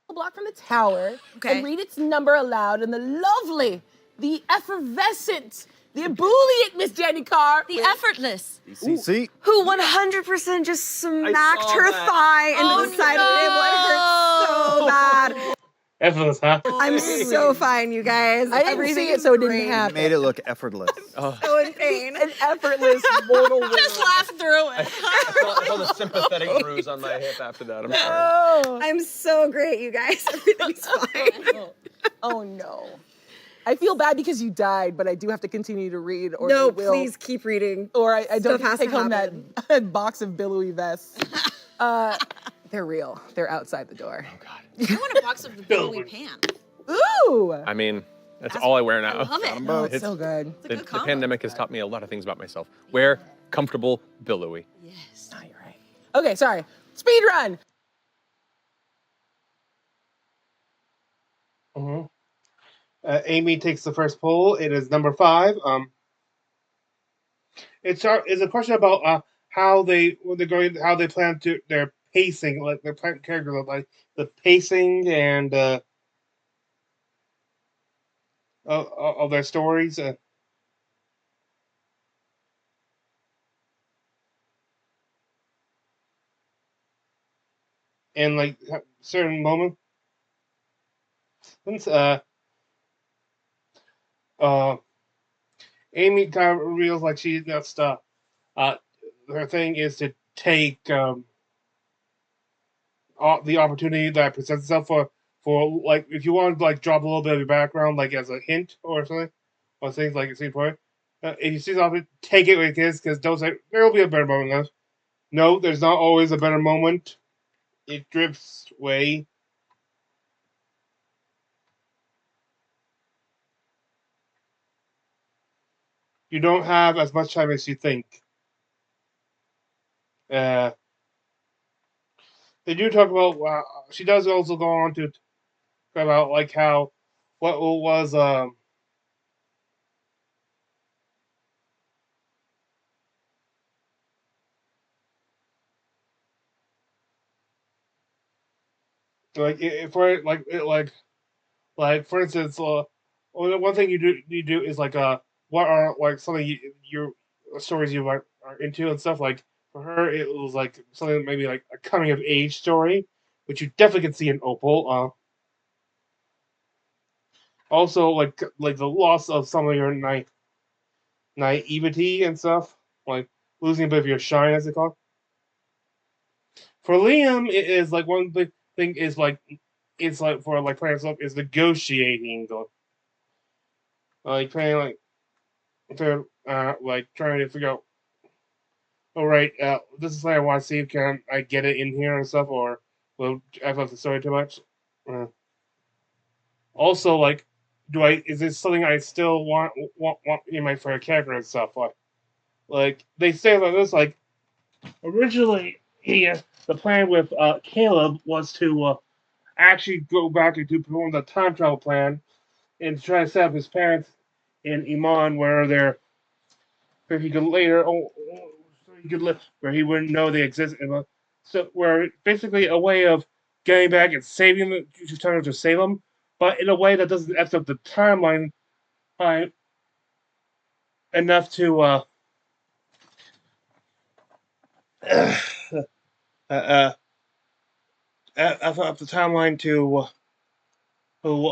Block from the tower Okay. and read its number aloud in the lovely, the effervescent, the ebullient Miss Jenny Carr. The effortless. See? Who 100% just smacked saw her that. thigh into the side of the table. It hurt so bad. Effortless, huh? I'm so fine, you guys. I didn't Everything see it, is so it didn't great. happen. Made it look effortless. So in pain. An effortless mortal wound. Just laugh through it. I felt a sympathetic bruise on my hip after that. I'm sorry. Oh. I'm so great, you guys. Everything's fine. Oh no. I feel bad because you died, but I do have to continue to read, or No, they will, please keep reading. or I don't Stuff has take to home happen. that box of billowy vests. They're real. They're outside the door. Oh God. I want a box of the billowy pants. Ooh. I mean, that's all I wear now. I love it. Oh, it's It's- so good. It's a The good combo. pandemic has taught me a lot of things about myself. Wear comfortable, billowy. Yes. Oh, you're right. Okay, sorry. Speed run. Mm-hmm. Amy takes the first poll. It is number 5. It's a question about how they plan to their pacing, like their characters, like the pacing and of their stories. And like certain moments, Amy kind of reveals like she just her thing is to take the opportunity that presents itself for like if you want to like drop a little bit of your background like as a hint or something or things like a scene point. If you see something, take it like this because don't say there will be a better moment. No, there's not always a better moment. it drifts away. You don't have as much time as you think. Uh, they do talk about. She does also go on to talk about like how what was for like for instance, one thing you do is like what are like something your stories you are into and stuff. Like for her, it was like something maybe like a coming of age story, which you definitely can see in Opal. Also like the loss of some of your naivety and stuff, like losing a bit of your shine, as they call it. For Liam, it is like one big thing is like it's like for like playing stuff is negotiating the like playing to like trying to figure out. All right, this is what I want to see. Can I get it in here and stuff, or will I love the story too much? Uh, Also, like, do I is this something I still want in my for a character and stuff? Like they say about this, like originally the plan with Caleb was to actually go back and do perform the time travel plan and try to set up his parents in Iman where he could later so he could live where he wouldn't know they exist. So where basically a way of getting back and saving the just trying to save them, but in a way that doesn't mess up the timeline uh, enough to uh, uh, up the timeline to who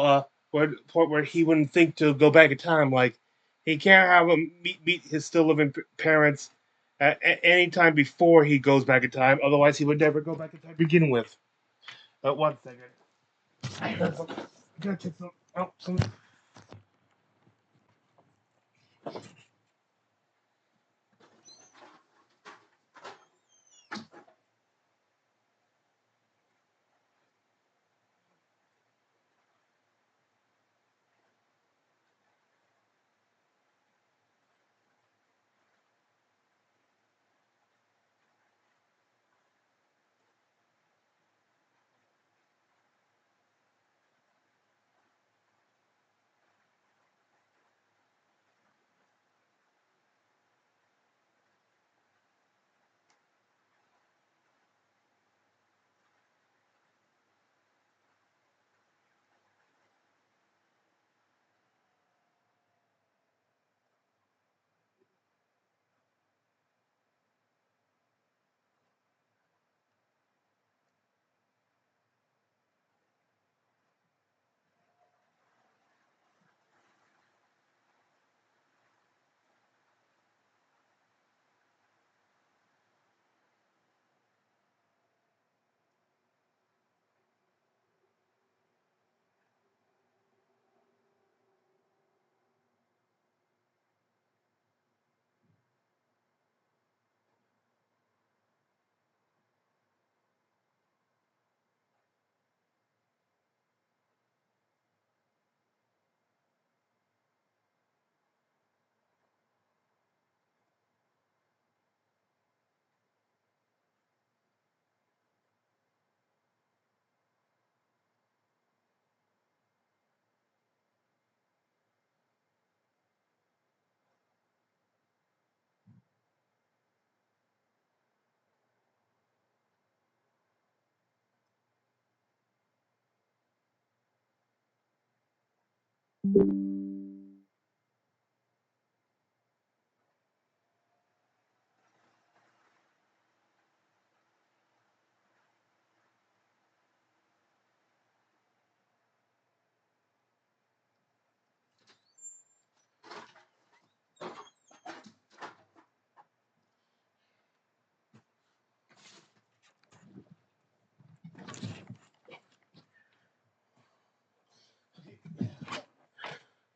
where point where he wouldn't think to go back in time. Like he can't have him meet his still living parents at any time before he goes back in time. Otherwise, he would never go back in time to begin with. 1 second. I gotta take some. Oh, some.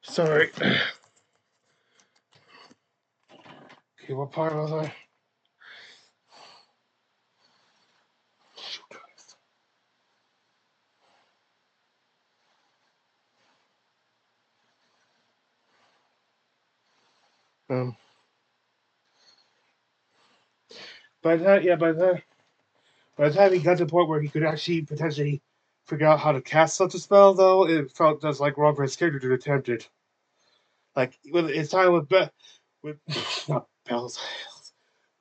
Sorry. Okay, what part was I? Um, by the time, yeah, by the time he got to the point where he could actually potentially figure out how to cast such a spell, though, it felt just like wrong for his character to attempt it. Like with his time with not Bells,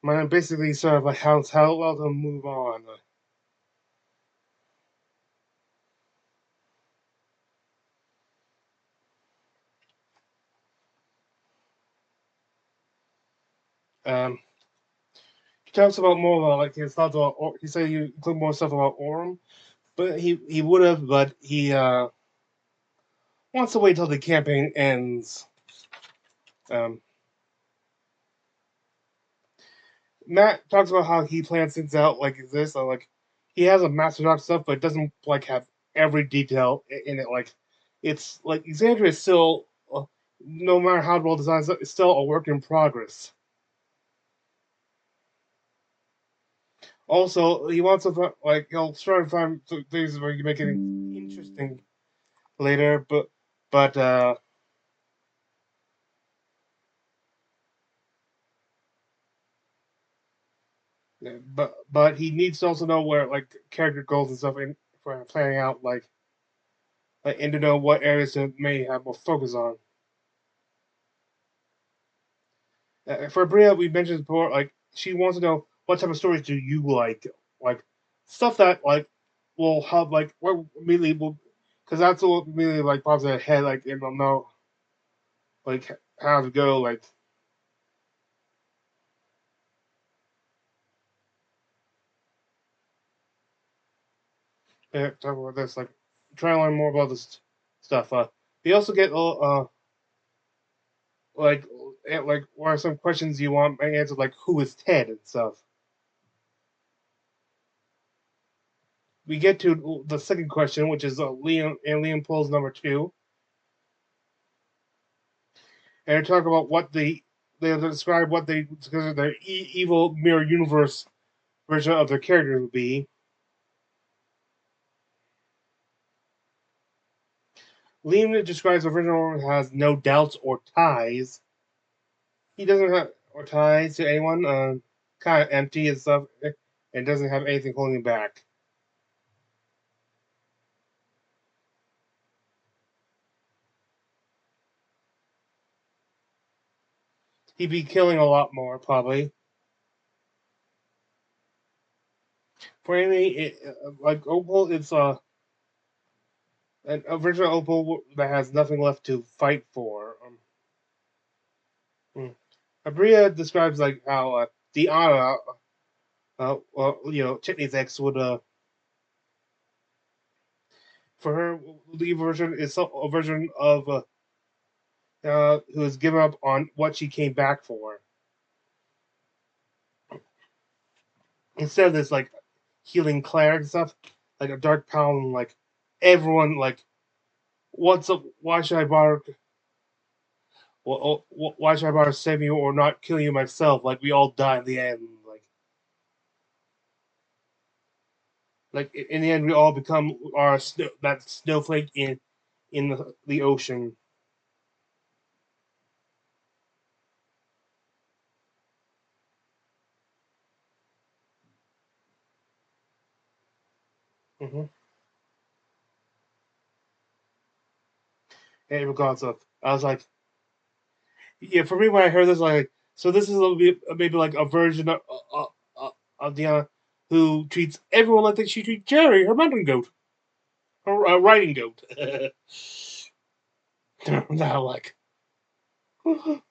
man, basically sort of like how well to move on. Um, he talks about more about like his thoughts about. He said he include more stuff about Orem, but he would have, but he wants to wait till the campaign ends. Um, Matt talks about how he plans things out like this. So, like he has a master doc stuff, but doesn't like have every detail in it. Like it's like Xandria is still, no matter how well designed, it's still a work in progress. Also, he wants to like he'll try to find things where you make it interesting later, but but he needs to also know where like character goals and stuff in for planning out like and to know what areas to may have more focus on. For Bria, we mentioned before, like she wants to know what type of stories do you like stuff that like will help like what immediately will, because that's what immediately like pops in her head like and will know like how to go like. Talk about this like try to learn more about this stuff. We also get like like what are some questions you want answered like who is Ted and stuff. We get to the second question, which is Liam pulls number 2, and they talk about what they describe what they consider their evil mirror universe version of their character would be. Liam describes the original has no doubts or ties. He doesn't have or ties to anyone. Kind of empty and stuff, and doesn't have anything holding him back. He'd be killing a lot more probably. For Amy, like Opal, it's an original Opal that has nothing left to fight for. Abria describes like how Deanna, well, Chitney's ex would for her the version is a version of who has given up on what she came back for. Instead of this like healing Claire and stuff, like a dark paladin, like everyone like what's up? Why should I bother? Well, why should I bother saving you or not killing you myself? Like we all die in the end. Like in the end, we all become our that snowflake in the ocean. Mm-hmm. And regardless of, I was like, yeah. For me, when I heard this, like, so this is maybe like a version of Diana who treats everyone like she treats Jerry, her mountain goat, her riding goat. Now, like I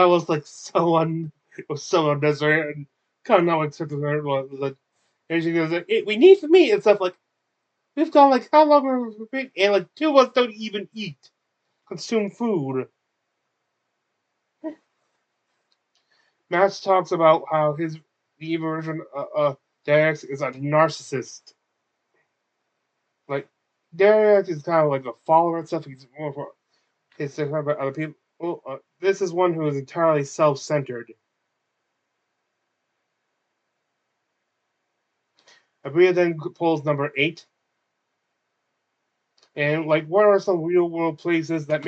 was like it was so unnecessary and kind of not accepting her. Like, and she goes, like, hey, "We need to meet and stuff." Like we've gone like how long are we been? And like 2 of us don't even eat, consume food. Max talks about how his the version Darius is a narcissist. Like Darius is kind of like a follower and stuff. He's more for his stuff about other people. Well, this is one who is entirely self-centered. Abria then pulls number 8. And like, what are some real world places that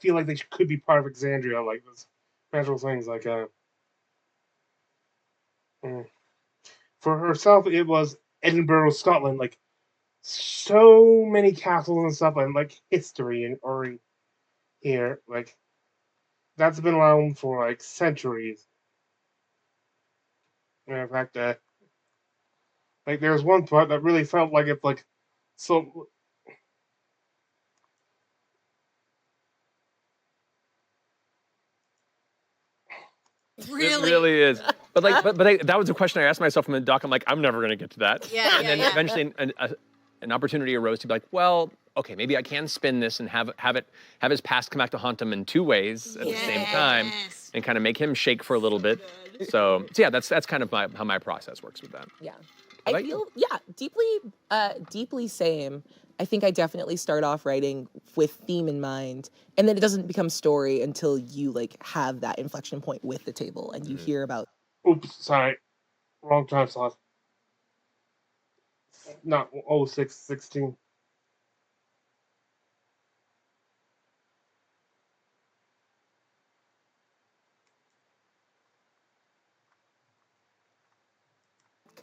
feel like they could be part of Exandria? Like this special things like mm. For herself, it was Edinburgh, Scotland. Like so many castles and stuff, and like history and Uri here. Like that's been around for like centuries. And in fact, like there was one part that really felt like it's like so. It Really? really is. But like, that was a question I asked myself from the doc. I'm like, I'm never gonna get to that. Yeah, And then eventually, an opportunity arose to be like, well, okay, maybe I can spin this and have his past come back to haunt him in two ways at the same time, Yes. and kind of make him shake for a little bit. So yeah, that's kind of how my process works with that. Yeah. How I about you? feel, deeply same. I think I definitely start off writing with theme in mind, and then it doesn't become story until you like have that inflection point with the table and you hear about. Oops, sorry, wrong time slot. Not 0616.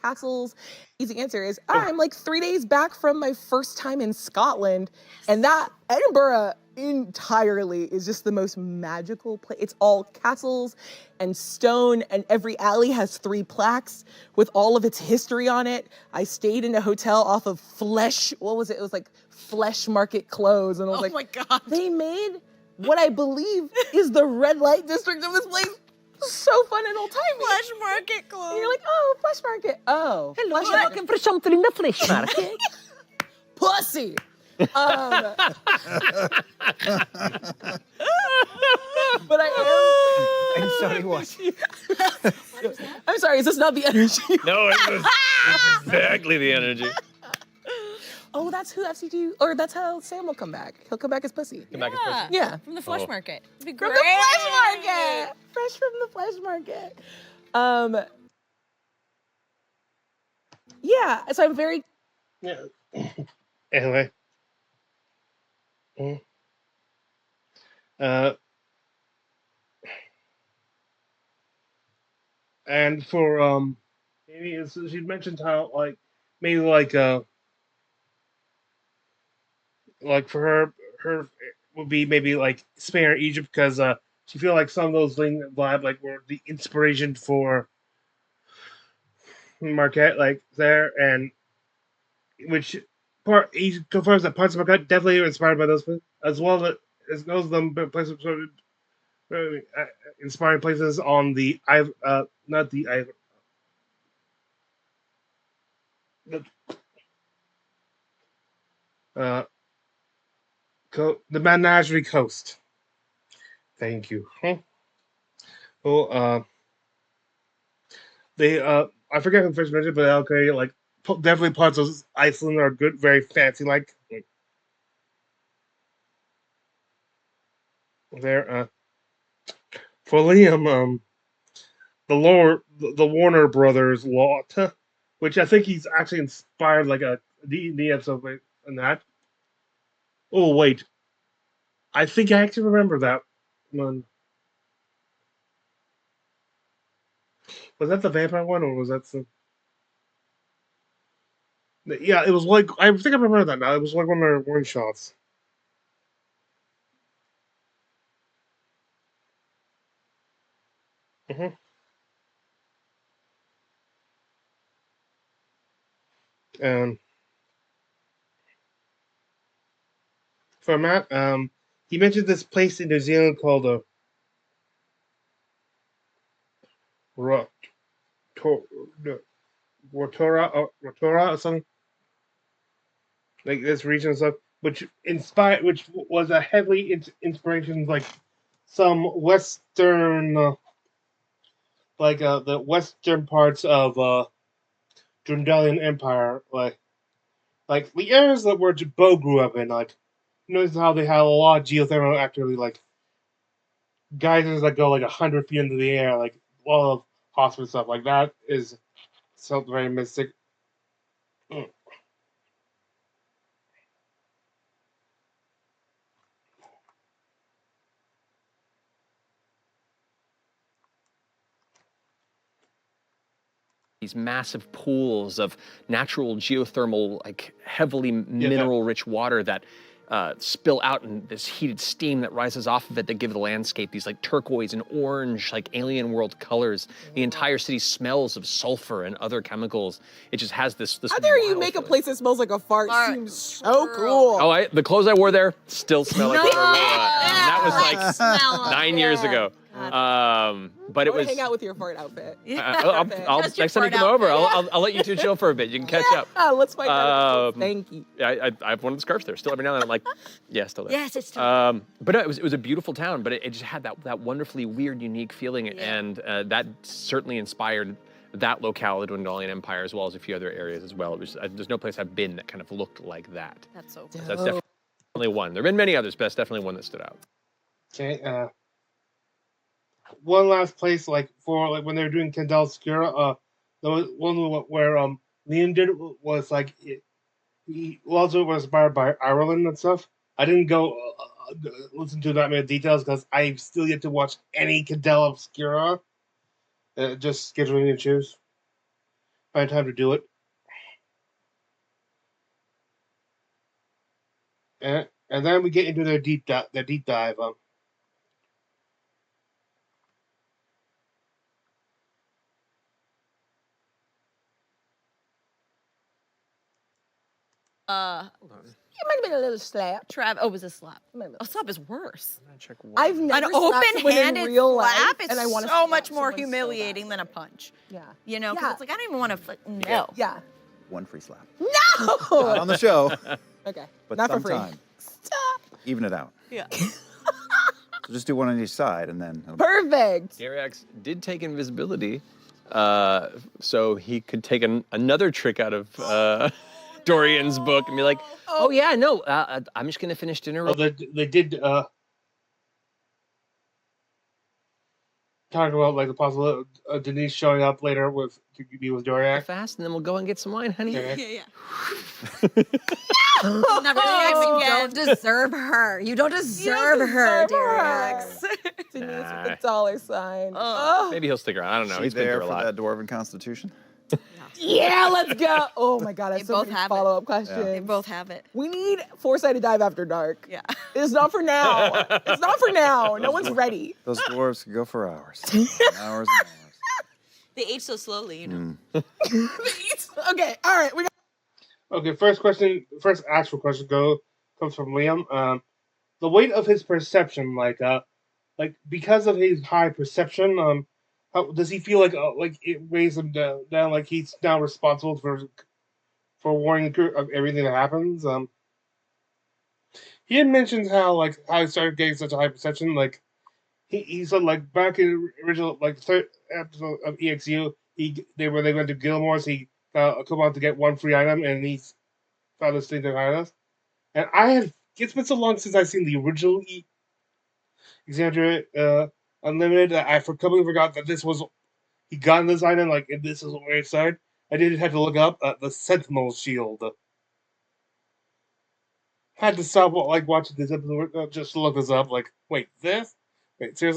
Castles. Easy answer is I'm like 3 days back from my first time in Scotland, and that Edinburgh entirely is just the most magical place. It's all castles and stone, and every alley has 3 plaques with all of its history on it. I stayed in a hotel off of what was it? It was like Flesh Market Close, and I was Oh like, my God. they made what I believe is the red light district of this place so fun and old timey. Flesh Market And clothes. you're like, oh, Flesh Market. Oh, Hello, Flesh you're Market. looking for something in the flesh market. Pussy. But I And so he was. am. I'm sorry, is this not the energy? No, it's exactly the energy. Oh, that's who F.C.G. or that's how Sam will come back. He'll come back as pussy. Come back as person. Yeah. From the Flesh Oh. Market. It'd be From great. the Flesh Market. Fresh from the Flesh Market. Yeah. So I'm very. Yeah. Anyway. Uh, and for maybe she mentioned how like maybe like for her would be maybe like Spain or Egypt because she feel like some of those things vibe like were the inspiration for Marquette like there and which part he confirms that parts of Marquette definitely are inspired by those as well as those them places inspiring places on the not the uh the Menagerie Coast. Thank you. Huh? Well, they I forget who first mentioned, but okay, like definitely parts of Iceland are good, very fancy like there. For Liam, the Warner Brothers lot, which I think he's actually inspired like a D&D episode in that. Oh wait, I think I actually remember that one. Was that the vampire one, or was that some? Yeah, it was like I think I remember that now. It was like one of their one shots. Hmm. And for Matt, he mentioned this place in New Zealand called Ro- to- Rotorua or something like this region and stuff, which was a heavily inspiration, like some Western, the Western parts of Dundalian Empire, like the areas that where Bo grew up in, like notice how they had a lot of geothermal activity, like geysers that go like 100 feet into the air, like a lot of hospital stuff, like that is something very mystic. Mm. these massive pools of natural geothermal, like heavily mineral-rich water that spill out in this heated steam that rises off of it that give the landscape these like turquoise and orange, like alien world colors. The entire city smells of sulfur and other chemicals. It just has this. How dare you wild make a feeling. place that smells like a fart? Seems so cool. Oh, the clothes I wore there still smell like that was like 9 years ago. But it was. Hang out with your fart outfit. I'll next time you come over, I'll let you two chill for a bit. You can catch up. Let's find out. Thank you. I have one of the scarves there. Still every now and then I'm like, yeah, still there. Yes, it's still But no, it was a beautiful town, but it just had that wonderfully weird, unique feeling, and that certainly inspired that locale, the Dwendalian Empire, as well as a few other areas as well. It was there's no place I've been that kind of looked like that. That's so cool. So that's definitely one. There've been many others, but that's definitely one that stood out. Okay. One last place, like for like when they were doing Candel Obscura, the one where Liam did was like he also was inspired by Ireland and stuff. I didn't go listen to that many details because I've still yet to watch any Candel Obscura. Just scheduling and choose. Find time to do it. And then we get into their deep dive. It might have been a little slap. Oh, it was a slap. A slap is worse. I've never An slapped someone in open-handed real slap life, is and I want to so much more humiliating than a punch. Yeah. You know, because it's like I don't even want to. No. Yeah. One free slap. No. Not on the show, Okay. but Not for free. sometime. Stop. Even it out. Yeah. So just do one on each side, and then. Perfect. Dariax did take invisibility, so he could take another trick out of Dorian's book and be like, "Oh yeah, no, I'm just gonna finish dinner." Well, they did talk about like the possibility of Denise showing up later to be with Doriac. Fast, and then we'll go and get some wine, honey. Okay. Never You again. don't deserve her. You don't deserve her, Dariax. Denise with the dollar sign. Maybe he'll stick around. I don't know. She's He's been there through a for lot. that dwarven constitution. Yeah, let's go. Oh my God, I have They so both many have it. follow-up questions. They both have it. We need Four-Sided Dive After Dark. Yeah. It's not for now. It's not for now. No one's ready. Those dwarves could go for hours. And hours and hours. They age so slowly, you know. Okay, all right. Okay, first actual question comes from Liam. The weight of his perception, like because of his high perception, how does he feel like it weighs him down, like he's now responsible for warning the crew of everything that happens? He had mentioned how he started getting such a high perception, like he said like back in the original third episode of EXU, they went to Gilmore's, he got a coupon to get one free item, and he found this thing to hide us. And it's been so long since I've seen the original Exaggerated Unlimited. I completely forgot that he got this item, and this is where it started. I did have to look up the Sentinel Shield. Had to stop watching this episode just to look this up. Wait, seriously,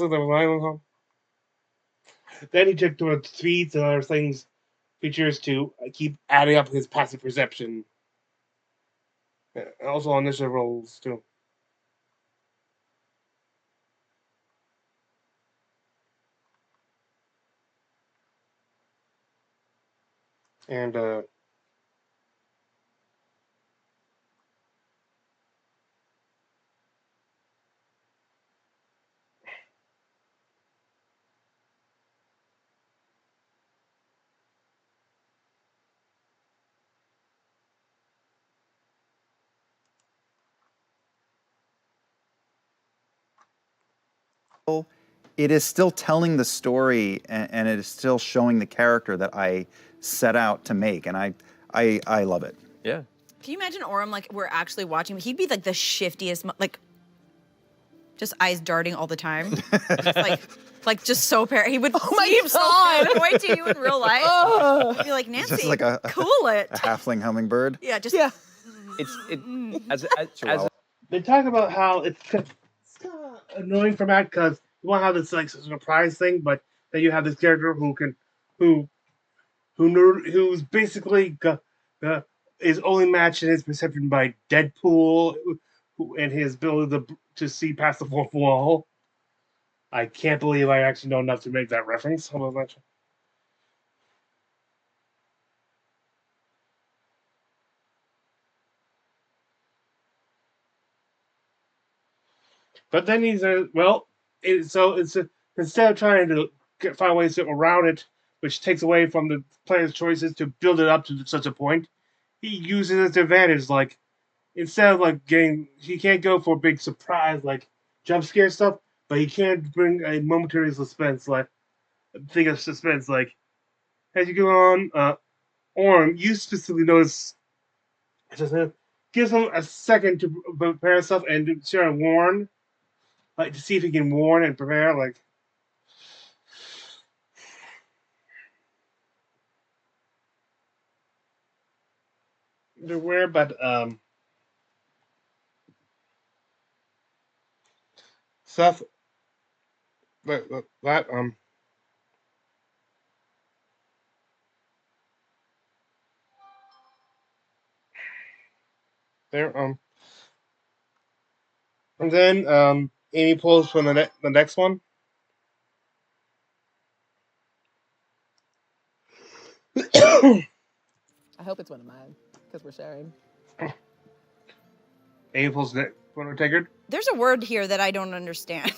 there was an item? Then he checked towards feeds and other features to keep adding up his passive perception. Also on initiative rolls too. And It is still telling the story, and it is still showing the character that I set out to make, and I love it. Yeah. Can you imagine Orem, we're actually watching him? He'd be the shiftiest, just eyes darting all the time. Just just so he would seem so paranoid to you in real life. You'd be like, Nancy, Just like a cool it. A halfling hummingbird. Yeah, just As they talk about how it's kind of annoying for Matt because you want to have this surprise thing, but then you have this character who who's basically is only matched in his perception by Deadpool, and his ability to see past the fourth wall. I can't believe I actually know enough to make that reference. How about that? But then he says, well, instead of trying to find ways around it, which takes away from the player's choices to build it up to such a point, he uses its advantage. Like, instead of like he can't go for a big surprise like jump scare stuff, but he can bring a momentary suspense, like thing of suspense. Like, as you go on, Orm, you specifically notice it just gives him a second to prepare himself and to try to warn, like to see if he can warn and prepare. Like, they're weird, but stuff that there and then Amy pulls from the next one. I hope it's one of mine because we're sharing. Amy pulls the one Taggart. There's a word here that I don't understand.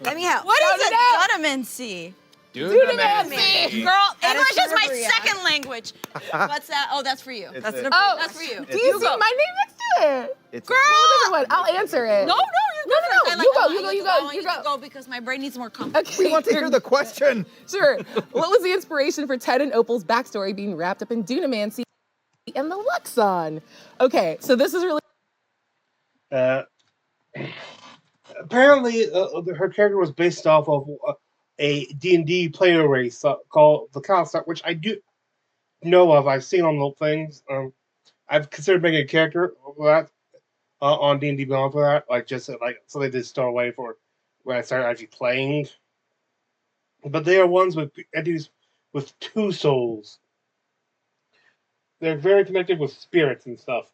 Let me help. What Shout is it a out. dunamancy? Dunamancy. Girl, That English is my trivia. second language. What's that? Oh, that's for you. It's That's a- an Oh, That's for you. do you see go. my name next to it? it's Girl! Different one. I'll answer it. No, you're No, good. no, I no. like- You I go, want you go, you I go, want you to go. go because my brain needs more comfort. Okay. We want to hear the question. Sure. What was the inspiration for Ted and Opal's backstory being wrapped up in Dunamancy and the Luxon? Okay, so this is really Apparently, her character was based off of a D&D player race called the Concept, which I do know of. I've seen on the things. I've considered making a character for that on D&D Beyond for that, like just like so they did store away for when I started actually playing. But they are ones with entities with two souls. They're very connected with spirits and stuff.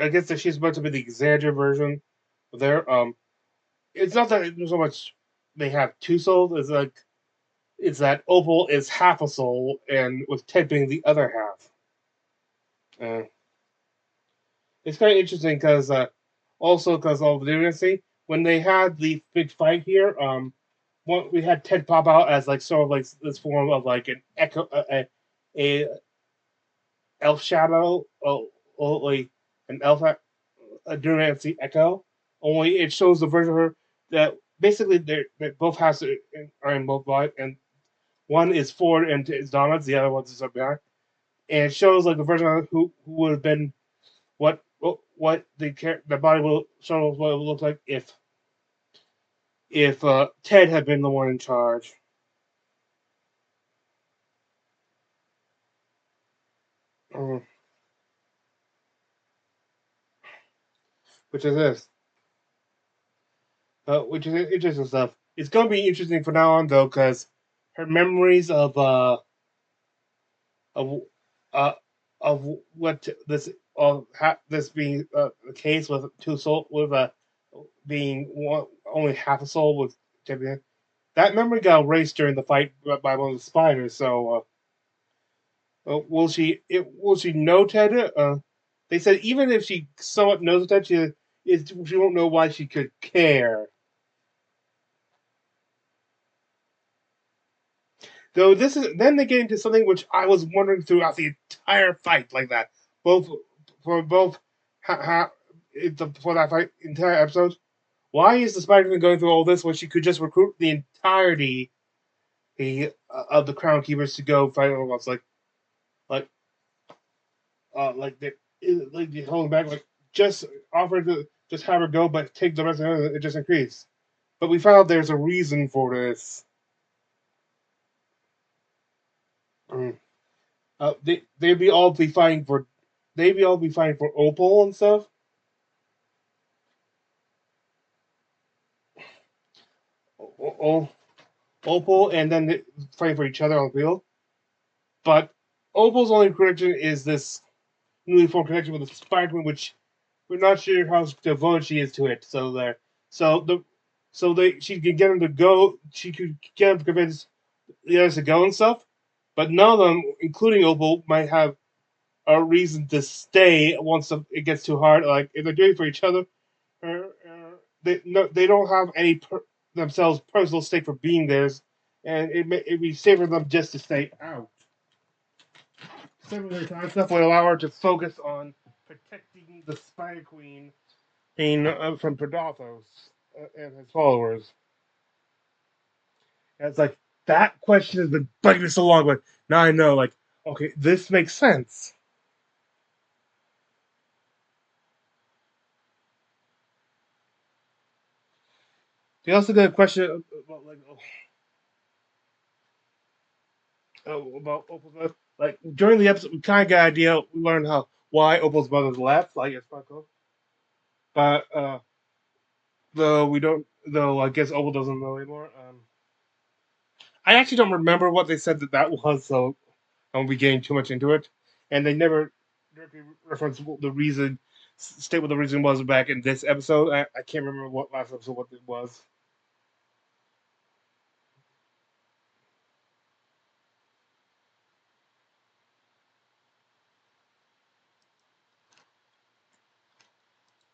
I guess that she's supposed to be the exaggerated version. There, it's not that there's so much they have two souls. It's that Opal is half a soul, and with Ted being the other half. It's kind of interesting because also because of the divinity, when they had the big fight here, we had Ted pop out as like sort of like this form of like an echo, a elf shadow, like an elf, a Durancy echo. Only it shows the version of her that basically they both are in both life, and one is forward and is dominant, the other one's up behind, and it shows like the version of her who would have been what the body will show what it would look like if Ted had been the one in charge. Mm. Which is this. Which is interesting stuff. It's going to be interesting from now on though, because her memories of uh, of what this being the case with two soul with being one, only half a soul with Champion. That memory got erased during the fight by one of the spiders. So will she know Ted? They said even if she somewhat knows Ted, she won't know why she could care. Though this is then they get into something which I was wondering throughout the entire fight, like that, both for both for that fight entire episode. Why is the Spider-Man going through all this when she could just recruit the entirety of the Crown Keepers to go fight all else? Like like they like they holding back, like just offer to just have her go, but take the rest of it just increase. But we found out there's a reason for this. Mm. They'd be all be fighting for Opal and stuff. Oh, Opal, and then they fighting for each other on the field. But Opal's only connection is this newly formed connection with the Spider Queen, which we're not sure how devoted she is to it. She could get him to go. She could get him to convince the others to go and stuff. But none of them, including Opal, might have a reason to stay once it gets too hard. Like if they're doing it for each other, they don't have any themselves personal stake for being theirs, and it'd be safer for them just to stay out. Some of their time stuff would allow her to focus on protecting the Spider Queen from Predathos and his followers. And it's like that question has been bugging me so long, but now I know. Like, okay, this makes sense. They also got a question about about Opal's mother. Like during the episode, we kind of got an idea. We learned why Opal's mother left. Like it's Poc-O, but though we don't. Though I guess Opal doesn't know anymore. I actually don't remember what they said that was, so I won't be getting too much into it. And they never directly reference the reason, state what the reason was back in this episode. I can't remember what last episode what it was.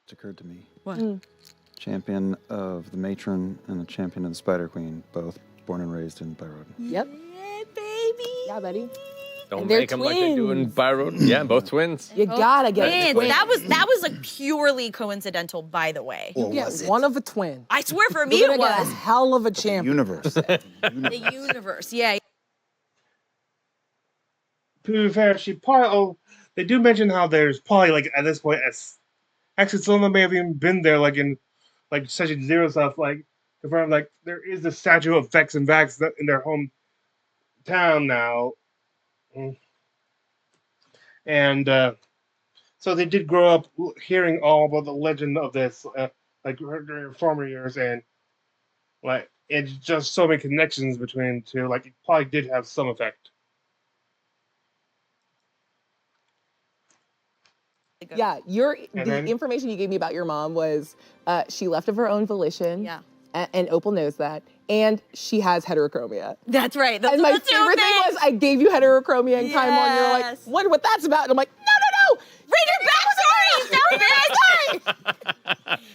It occurred to me. What? Champion of the Matron and the champion of the Spider Queen, both born and raised in Byroad. Yep. Yeah, baby. Yeah, buddy. Don't And they're make them like they do in twins. Byroad. Yeah, both twins. You gotta get a Man, twin. that was like purely coincidental, by the way. Or You was get it? one of a twin. I swear for me You're it gonna get a was. hell of a champion. Universe. The universe, yeah. To be fair, they do mention how there's probably like at this point actually some of them may have even been there like in like Session Zero stuff like confirmed like there is the statue of Vex and Vax in their hometown now. And so they did grow up hearing all about the legend of this, like during former years, and like it's just so many connections between the two. Like it probably did have some effect. Yeah, then- information you gave me about your mom was she left of her own volition. Yeah. And Opal knows that. And she has heterochromia. That's right. That's And my the two favorite thing things. was I gave you heterochromia and time on. You're like, Yes. wonder what that's about. And I'm like, no. Read your backstory.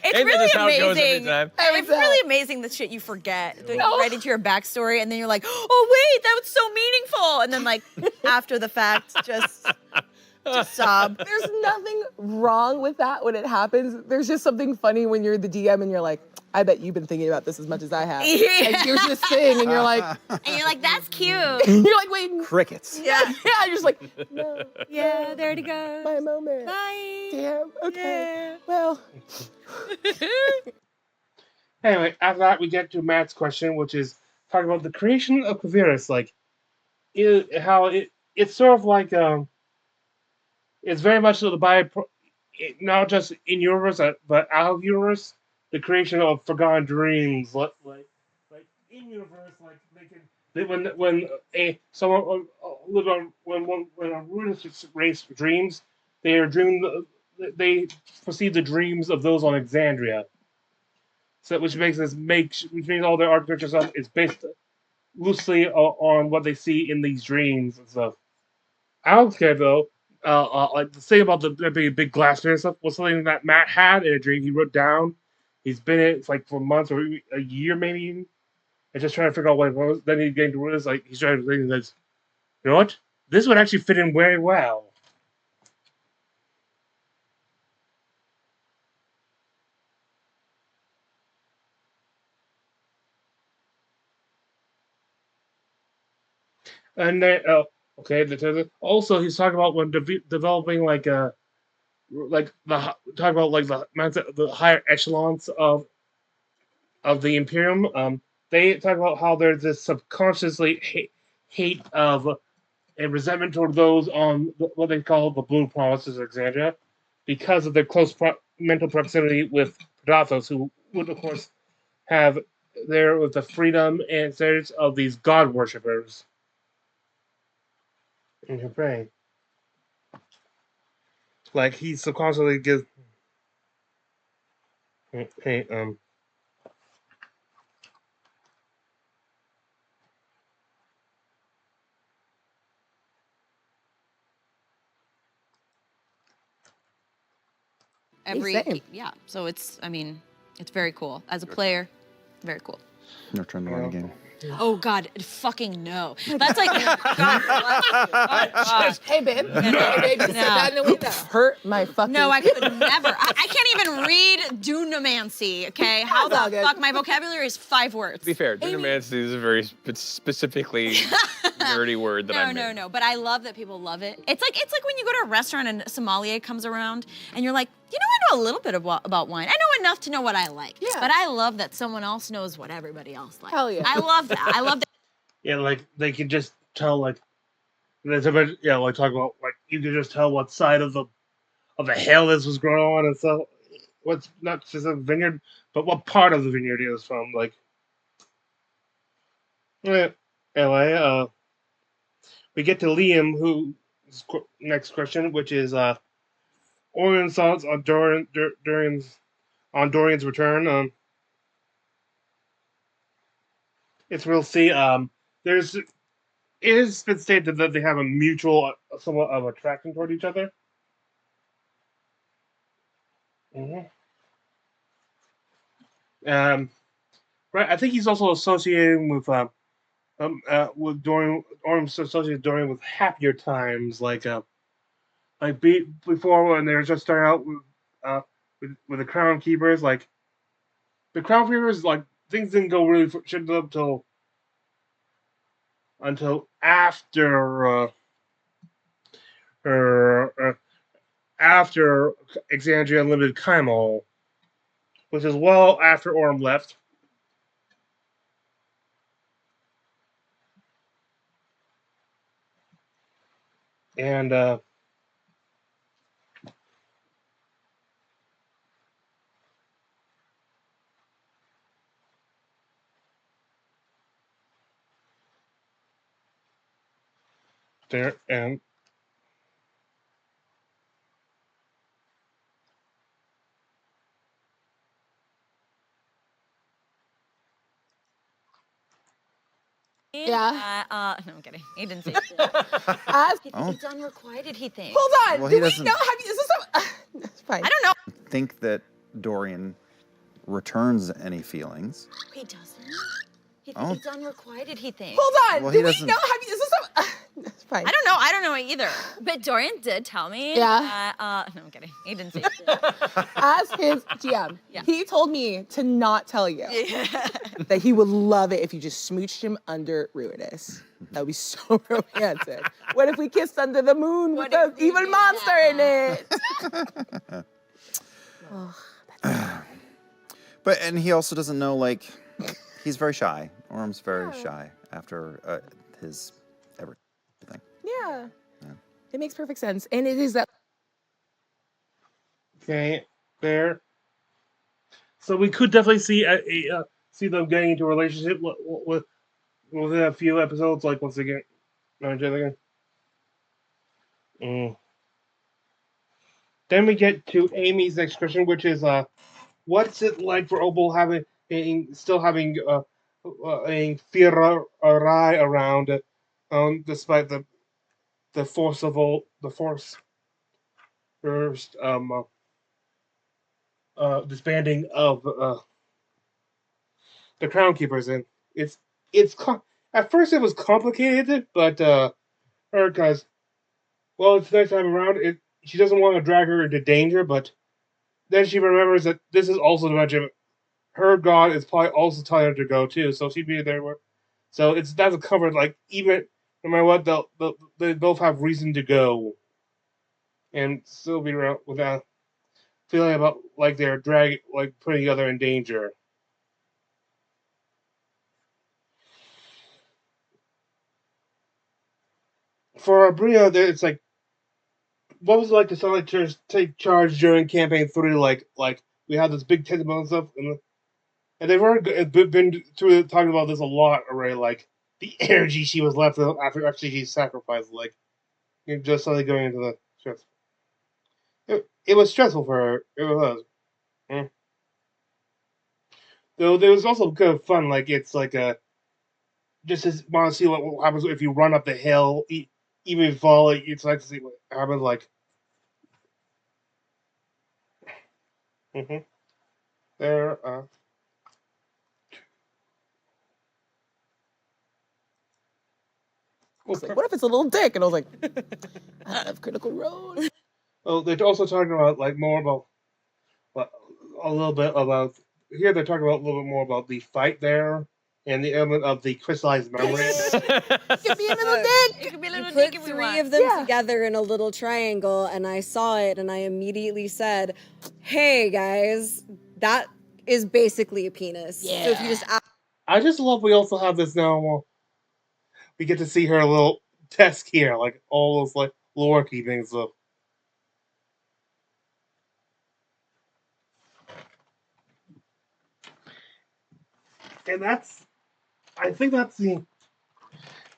It's Ain't that really just how it goes every amazing. time? Every It's time. really amazing the shit you forget. That No. you write into your backstory and then you're like, oh wait, that was so meaningful. And then like after the fact, just sob. There's nothing wrong with that when it happens. There's just something funny when you're the DM and you're like, I bet you've been thinking about this as much as I have. Yeah. And here's this thing, and you're like, And you're like, that's cute. you're like, wait, Crickets. Yeah. yeah, you're just like, no, Yeah, there it goes. my moment. Bye. Damn, okay, Yeah. well. Anyway, after that we get to Matt's question, which is talking about the creation of Quavirus, like it's sort of like it's very much so not just in universe but out of universe, the creation of forgotten dreams, like in universe, like when a someone when a ruinous race dreams, they they perceive the dreams of those on Exandria. So which means all their architecture stuff is based loosely on what they see in these dreams and stuff. I don't care though. Like the thing about the big glass mirror stuff was something that Matt had in a dream. He wrote down. He's been in it like for months or a year maybe even, and just trying to figure out what it was. Then he's getting to realize like he's trying to think that, you know what, this would actually fit in very well. And then also he's talking about when developing talking about like the higher echelons of the Imperium. They talk about how there's this subconsciously hate of and resentment toward those on what they call the Blue Provinces of Exandria, because of their close mental proximity with Predathos, who would of course have there with the freedom and status of these god worshippers in Ukraine. Like he subconsciously gives. Hey, Same. yeah. So it's very cool as a player. Very cool. You're trying to run a game. Oh God, fucking no. That's like God. God. Hey, babe. Hey, babe, just sit that in the window. Hurt my fucking. No, I could never. I can't even read dunamancy. Okay, how That's all the good. fuck? My vocabulary is 5 words. To be fair, dunamancy is a very specifically nerdy word that I made. No. But I love that people love it. It's like when you go to a restaurant and a sommelier comes around and you're like, I know a little bit about wine. I know enough to know what I like. Yeah. But I love that someone else knows what everybody else likes. Hell yeah. I love that. I love that. yeah, like they can just tell like there's a bit, yeah, like talking about like you can just tell what side of the hill this was grown on and so what's not just a vineyard, but what part of the vineyard it is from. Like, yeah, LA. We get to Liam, who's next question, which is Orion's thoughts on Dorian's return. It's we'll see. There's it has been stated that they have a mutual somewhat of attraction toward each other. Mm-hmm. Right. I think he's also associating with Dorian, or associated Dorian with happier times, before when they were just starting out with the Crown Keepers. Like the Crown Keepers, like things didn't go really shit up until after after Exandria Unlimited Kaimal, which is well after Orm left. And there and Yeah. No, I'm kidding. He didn't say. As, It's unrequited, he thinks. hold on. Well, Do he we doesn't- know? Have you? Is this a? It's fine. I don't know. Think that Dorian returns any feelings. He doesn't. Oh. It's unrequited, he thinks. Hold on. Well, Do he we doesn't- know? Have you? Is this a? It's fine. I don't know either. But Dorian did tell me. Yeah. No, I'm kidding. He didn't say. As his GM, Yeah. he told me to not tell you that he would love it if you just smooched him under Ruinous. That would be so romantic. What if we kissed under the moon with What an if we evil did monster that? in it? But and he also doesn't know, like, he's very shy. Orm's very shy after his everything. Yeah. It makes perfect sense. And it is that. okay, there. So we could definitely see see them getting into a relationship within a few episodes. Like once again, again. Then we get to Amy's next question, which is what's it like for Opal still having a Fira Arai around, despite the force first disbanding of the Crown Keepers, and at first it was complicated, but her guys, well, it's nice to have her around. She doesn't want to drag her into danger, but then she remembers that this is also the mention her god is probably also telling her to go too, so she'd be there. So that's covered. Like even no matter what, they both have reason to go, and still be around without feeling about like they're putting each other in danger. For Abria, it's like, what was it like to suddenly take charge during campaign 3? Like we had this big 10 month stuff, and And they've already been through talking about this a lot already. Like the energy she was left with after F.C.G's sacrifice, like just suddenly going into the stress. It was stressful for her. It was. Mm. Though there was also kind of fun. Like it's like a just want to see what happens if you run up the hill, even if you fall. It's like to see what happens. Like. Mm-hmm. There. Like, what if it's a little dick? And I was like, I love Critical Role. Oh, they're also talking about like more about a little bit about here. They're talking about a little bit more about the fight there and the element of the crystallized memory. It could be a little dick. It could be a little Put dick if we three want. of them Yeah. together in a little triangle, and I saw it, and I immediately said, "Hey guys, that is basically a penis." So if you just I just love we also have this now. Well, we get to see her little desk here, like all those like lore keeping stuff. And that's, I think that's the.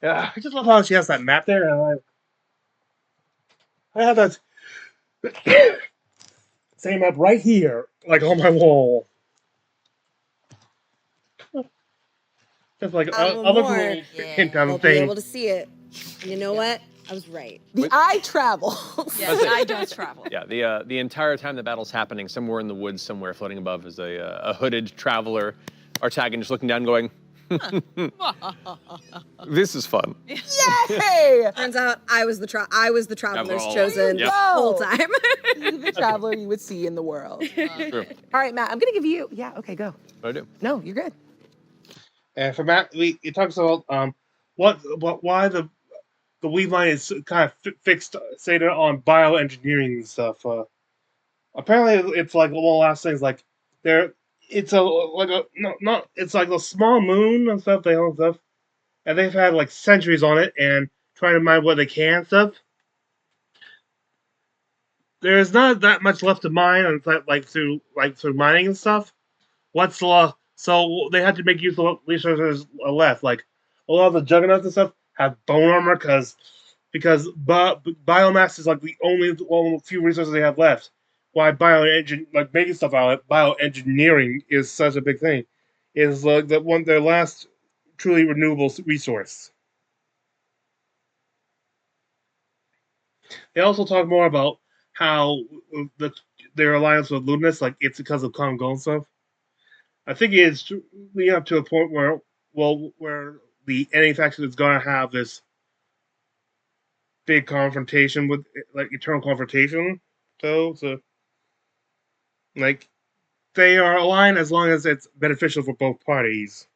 I just love how she has that map there, and I have that same map right here, like on my wall. Just like Add other more, little hint kind they'll of be thing. able to see it. And you know what? I was right. The eye travels. Yes, I don't travel. Yeah, the entire time the battle's happening, somewhere in the woods, somewhere floating above, is a hooded traveler, Artagan, just looking down, going, "This is fun." Yay! Turns out I was the traveler's Traveler chosen Yep. the whole Go. time. You're the traveler you would see in the world. True. All right, Matt, I'm going to give you, yeah, okay, go. What do I do? No, you're good. And for Matt, it talks about why the weed line is kind of fixed, say, on bioengineering and stuff. Apparently, it's like one of the last things. Like there, it's a like a not it's like a small moon and stuff. They own stuff, and they've had like centuries on it and trying to mine what they can and stuff. There's not that much left to mine, and through mining and stuff. What's left? So they had to make use of what resources are left. Like a lot of the juggernauts and stuff have bone armor because biomass is like the only one of the few resources they have left. Why like making stuff out of it, bioengineering is such a big thing. Is like their last truly renewable resource. They also talk more about how their alliance with Ludinus, like it's because of Common Gold and stuff. I think it's leading up to a point where the enemy faction is going to have this big confrontation with like eternal confrontation. So like they are aligned as long as it's beneficial for both parties.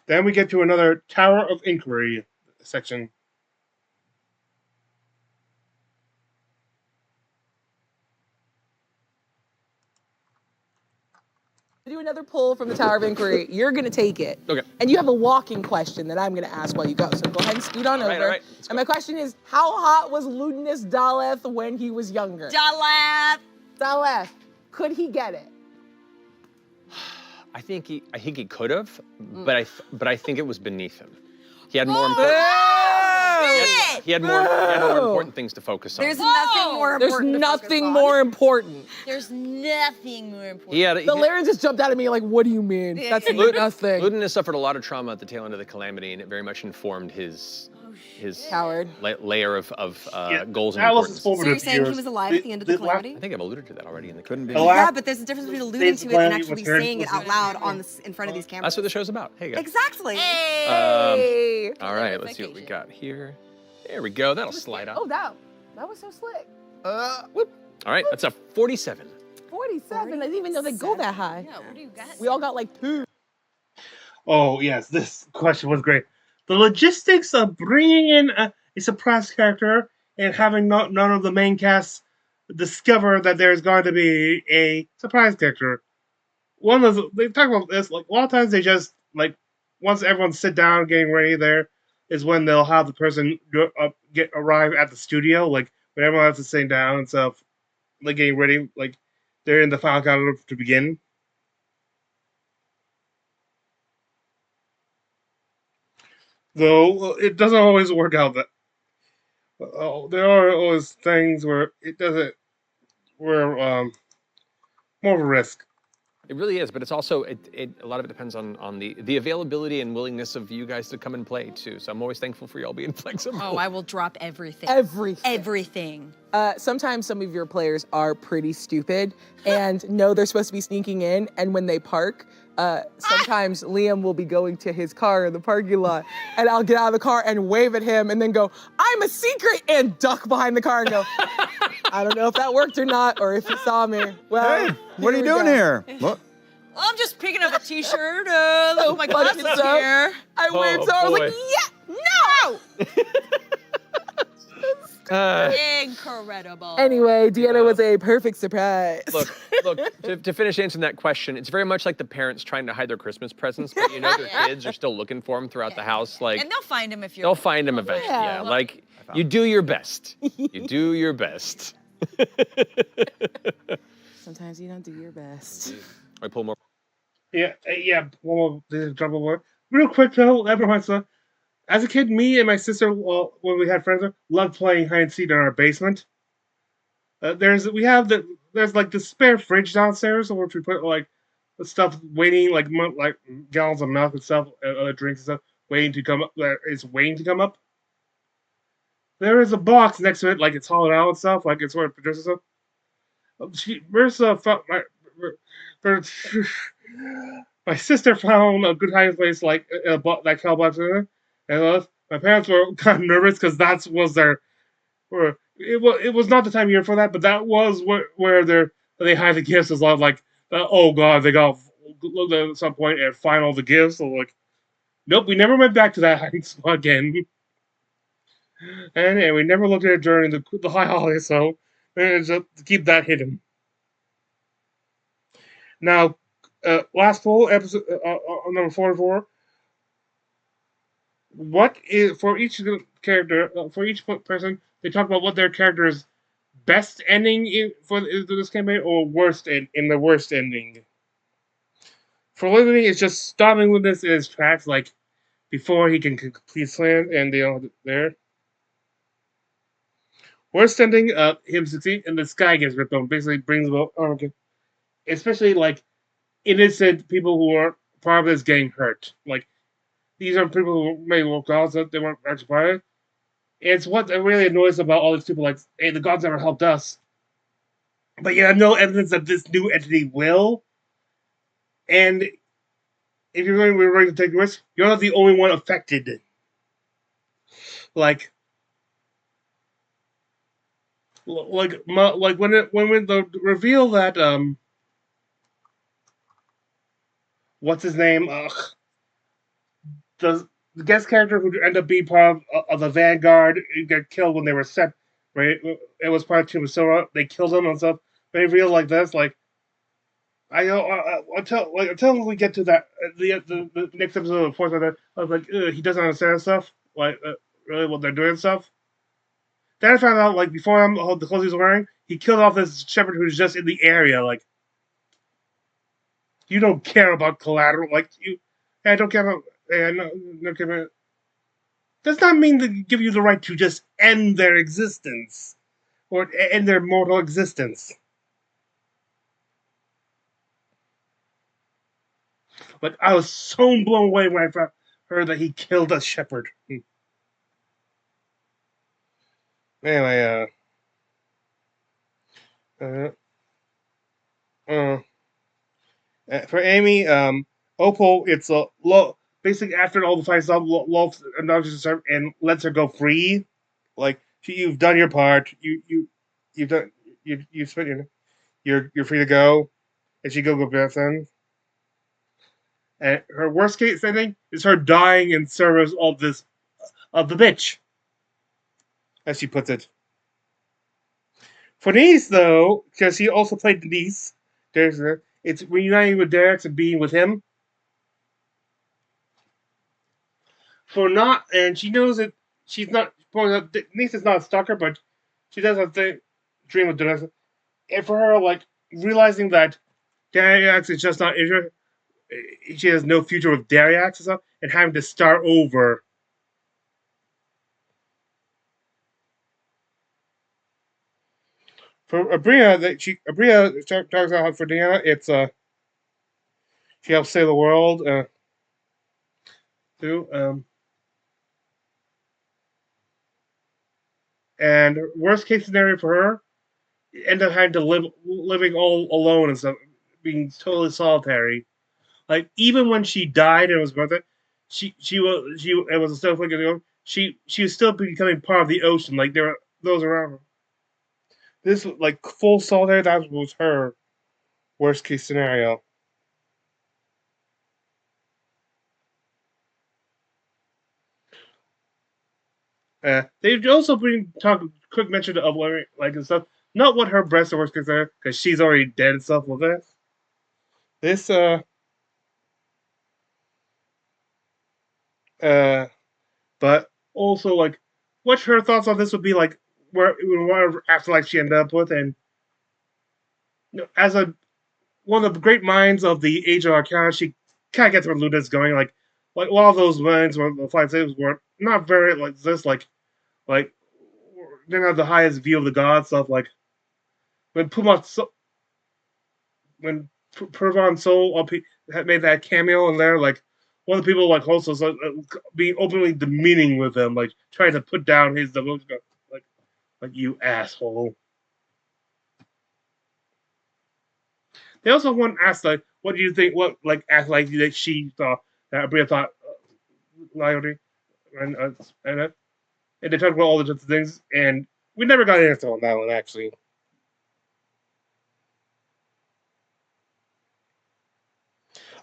Then we get to another Tower of Inquiry section. Do another pull from the Tower of Inquiry. You're going to take it. Okay. And you have a walking question that I'm going to ask while you go. So go ahead and scoot on over. All right. And my question is, how hot was Ludinus Daleth when he was younger? Daleth, could he get it? I think he could have, but I think it was beneath him. He had more important. He had more important things to focus on. There's nothing more There's important. nothing more important. There's nothing more important. He had. The Laren just jumped out at me like, what do you mean? That's nothing. Ludinus suffered a lot of trauma at the tail end of the Calamity, and it very much informed his Coward. layer of goals and That was importance. his formative So you're saying he years. was alive at the end of the calamity? I think I've alluded to that already in the Couldn't be. Yeah, but there's a difference between alluding to it and Calamity actually was heard- saying it out loud in front of these cameras. That's what the show's about. Hey guys. Exactly. Hey. All right, let's see what we got here. There we go. That'll slide out. Oh, that was so slick. Whoop. All right, that's a 47. 47. I didn't even know they go that high. Yeah, what do you got? We all got like 2. Oh yes, this question was great. The logistics of bringing in a surprise character and having none of the main cast discover that there's going to be a surprise character. They talk about this like a lot of times. They just like once everyone sit down getting ready, there is when they'll have the person arrive at the studio. Like when everyone has to sit down and stuff, like getting ready. Like they're in the final countdown to begin. Though it doesn't always work out. That there are always things where it doesn't, where more of a risk. It really is, but it's also a lot of it depends on the availability and willingness of you guys to come and play too. So I'm always thankful for y'all being flexible. Oh, I will drop everything. Everything. Sometimes some of your players are pretty stupid and know they're supposed to be sneaking in, and when they park, sometimes Liam will be going to his car in the parking lot, and I'll get out of the car and wave at him and then go, "I'm a secret," and duck behind the car and go, "I don't know if that worked or not, or if you saw me." Well, Hey, what are you doing here? What? I'm just picking up a t-shirt. Look, my glasses here. I waved, so I was like, "Yeah, no!" Incredible. Anyway, Deanna was a perfect surprise. Look. To finish answering that question, it's very much like the parents trying to hide their Christmas presents, but you know their kids are still looking for them throughout the house. Like, and they'll find him if you're. they'll find them eventually. Yeah, like you do your best. You do your best. Sometimes you don't do your best. I pull more. Yeah. One more trouble word. Real quick though, everyone's as a kid, me and my sister, when we had friends, loved playing hide and seek in our basement. There's like the spare fridge downstairs, which we put like the stuff waiting, like gallons of milk and stuff, and other drinks and stuff, waiting to come up. It's waiting to come up. There is a box next to it, like it's hollowed out and stuff, like it's where it produces stuff. Marissa found my sister found a good hiding place, like that cow box in there, and my parents were kind of nervous because that was their. It was not the time of year for that, but that was where they hide the gifts. Is like, oh god, they got looked at some point and find all the gifts. So like, nope, we never went back to that hiding spot again, and we never looked at it during the high holidays. So just to keep that hidden. Now, last poll episode number 44. What is for each character for each person? They talk about what their character's best ending for this campaign or worst in the worst ending. For Liberty, it's just stopping Lucas in his tracks, like before he can complete his plan, and there. Worst ending, him succeed, and the sky gets ripped open. Basically, brings about especially like innocent people who are part of this getting hurt. Like these are people who made local gods that they weren't actually part of it. It's what really annoys about all these people. Like, hey, the gods never helped us, but you have no evidence that this new entity will. And if you're going to take risks, you're not the only one affected. Like when the reveal that what's his name? The guest character who ended up being part of the Vanguard got killed when they were set. Right, it was part of Team Sora. They killed him and stuff. They reveal like this, like I know until we get to that the next episode of Force like that, I was like, he doesn't understand stuff, like really what they're doing stuff. Then I found out like before him, the clothes he's wearing, he killed off this shepherd who's just in the area. Like you don't care about collateral, like you. I don't care about. No care about. Does not mean to give you the right to just end their existence or end their mortal existence. But I was so blown away when I heard that he killed a shepherd. Anyway, for Amy, Opal, it's a low. Basically, after all the fights, Love acknowledges her and lets her go free. Like you've done your part. You've done. You've spent you're free to go, and she go back then. And her worst case ending is her dying in service of the bitch, as she puts it. For Denise, though, because she also played Denise, it's reuniting with Derek and being with him. And she knows that she's not. Denise is not a stalker, but she does have to dream of Denise. And for her, like realizing that Dariax is just not interested. She has no future with Dariax and stuff, and having to start over. For Abria, talks about how for Deanna, it's she helps save the world too. And worst case scenario for her, end up having to living all alone and stuff, being totally solitary. Like even when she died and was about that, she it was a snowflake in the ocean. She was still becoming part of the ocean. Like there were those around her. This like full solitary. That was her worst case scenario. They've also been talking quick mention of like and stuff. Not what her breasts are worst case scenario because she's already dead and stuff with this. This uh but also like what her thoughts on this would be like whatever afterlife she ended up with and as a one of the great minds of the age of Arcana, she kind of gets where Luna's going. Like a lot of those minds where the flight saves were not very like this like they didn't have the highest view of the god stuff. Like when when Pervon Soul had made that cameo in there, like one of the people like hosts was being openly demeaning with him, like trying to put down his devotion, like you asshole. They also want to ask like, what do you think? What like ask like that she thought that Bria thought Lionel and they talked about all the different things, and we never got an answer on that one actually.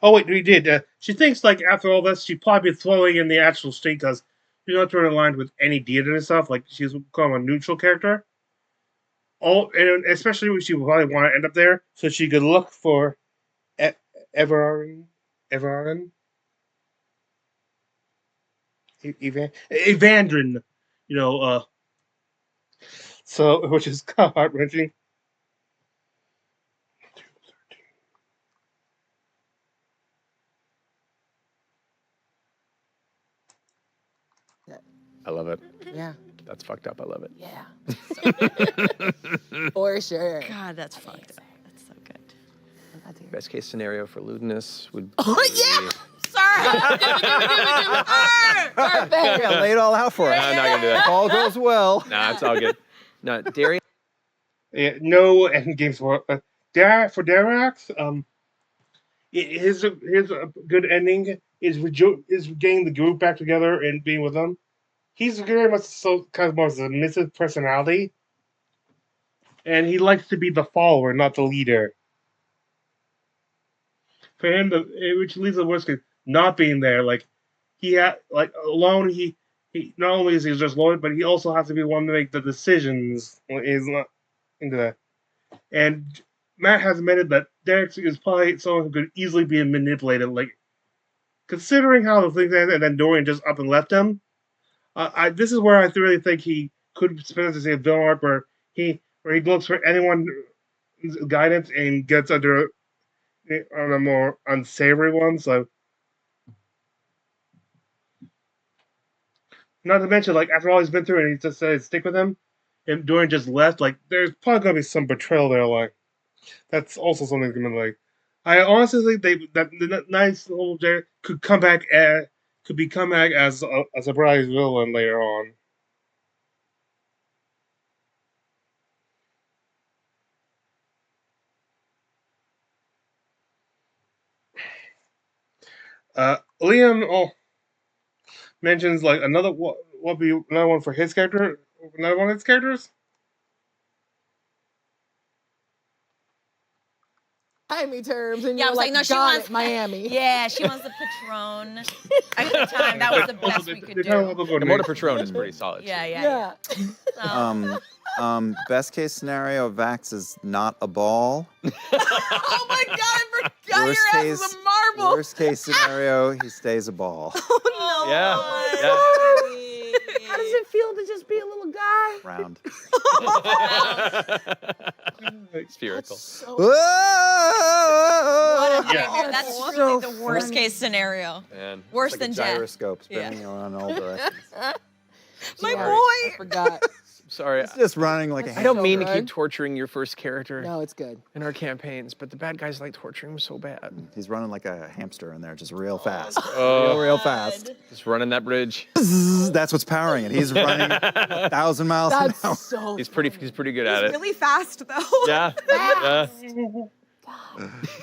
Oh wait, we did. She thinks like after all this, she'd probably be throwing in the actual state because she's not trying to align with any deity and stuff. Like she's become a neutral character. And especially when she would probably want to end up there, so she could look for Everard, Evandrin, you know. So which is kind of heart wrenching. I love it. Yeah. That's fucked up. I love it. Yeah. For sure. God, that's fucked up. That's so good. Best case scenario for Ludinus would be... Oh, yeah! Perfect. Yeah, lay it all out for us. No, I'm not gonna do that. All goes well. Nah, it's all good. No, Darian. Yeah, no end games for Darax. His good ending is getting the group back together and being with them. He's very much so kind of more of a submissive personality, and he likes to be the follower, not the leader. For him, which leads to the worst case, not being there. Like he had like alone. He not only is he just loyal, but he also has to be the one to make the decisions. He's not into that. And Matt has admitted that Derek is probably someone who could easily be manipulated. Like considering how the things ended, and then Dorian just up and left him. This is where I really think he could spend a villain arc where he looks for anyone's guidance and gets under on a more unsavory one. So, not to mention, like after all he's been through, and he just said stick with him, and Dorian just left. Like, there's probably gonna be some betrayal there. Like, that's also something gonna like. I honestly think that the nice little Jerry could come back as a surprise villain later on. Liam mentions like what be another one for his character, another one of his characters. Miami terms, and Yeah, I you're was like, no, she got wants it, Miami. Yeah, she wants the Patron. At the time, that was the best we could do. The Motor Patron is pretty solid. Yeah. Best case scenario, Vax is not a ball. Oh my god, I forgot Worst your case, ass is a marble. Worst case scenario, he stays a ball. Oh no. Yeah. How does it feel to just be a little guy? Round. Spherical. What a Whoa! nightmare. That's truly the worst case scenario. Man. Worse It's like than a death. gyroscope spinning around all directions. My Sorry. I boy. forgot. Sorry. It's just running like a I don't so mean to good. keep torturing your first character No, it's good. in our campaigns, but the bad guys like torturing him so bad. He's running like a hamster in there, just real fast. Oh. real fast. Just running that bridge. Bzzz, that's what's powering it. He's running 1,000 miles an hour. That's so. He's pretty good at it. Really fast though. Yeah. Yeah.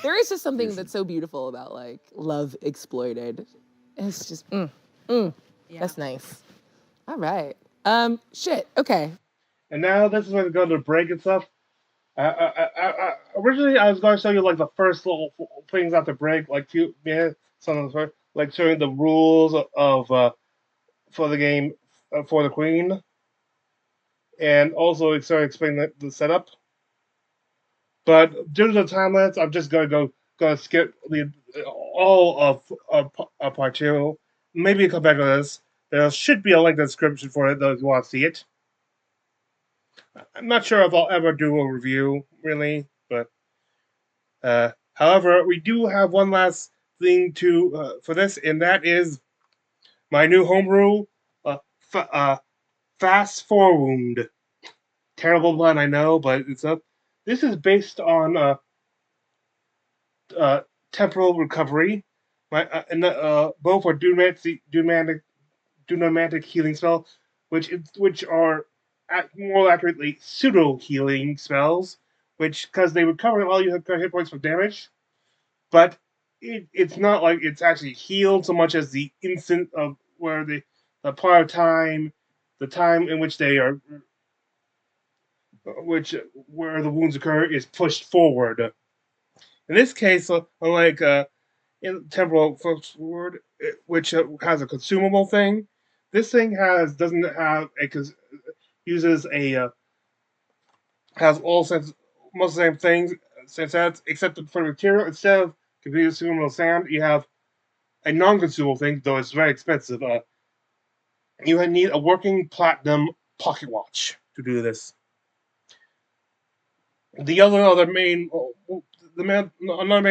There is just something that's so beautiful about like love exploited. It's just, that's nice. All right. Shit. Okay. And now this is when we go to the break and stuff. Originally, I was going to show you like the first little things at the break, like few minutes, some of the first, like showing the rules of for the game for the Queen, and also start explaining the setup. But due to the time limits, I'm just going to skip all of part two. Maybe come back to this. There should be a link in the description for it, those who want to see it. I'm not sure if I'll ever do a review, really, but however, we do have one last thing to for this, and that is my new homebrew, Fast Forwound. Terrible one, I know, but it's up. This is based on temporal recovery. Both are Dunamantic healing spell, which are more accurately pseudo healing spells, which because they recover all your hit points from damage, but it's not like it's actually healed so much as the instant of where the part of time, the time in which they are, where the wounds occur is pushed forward. In this case, unlike in temporal forward, which has a consumable thing, this thing doesn't have uses a has all most of the same things except for the material. Instead of consumable sand, you have a non-consumable thing, though it's very expensive. You need a working platinum pocket watch to do this. Another main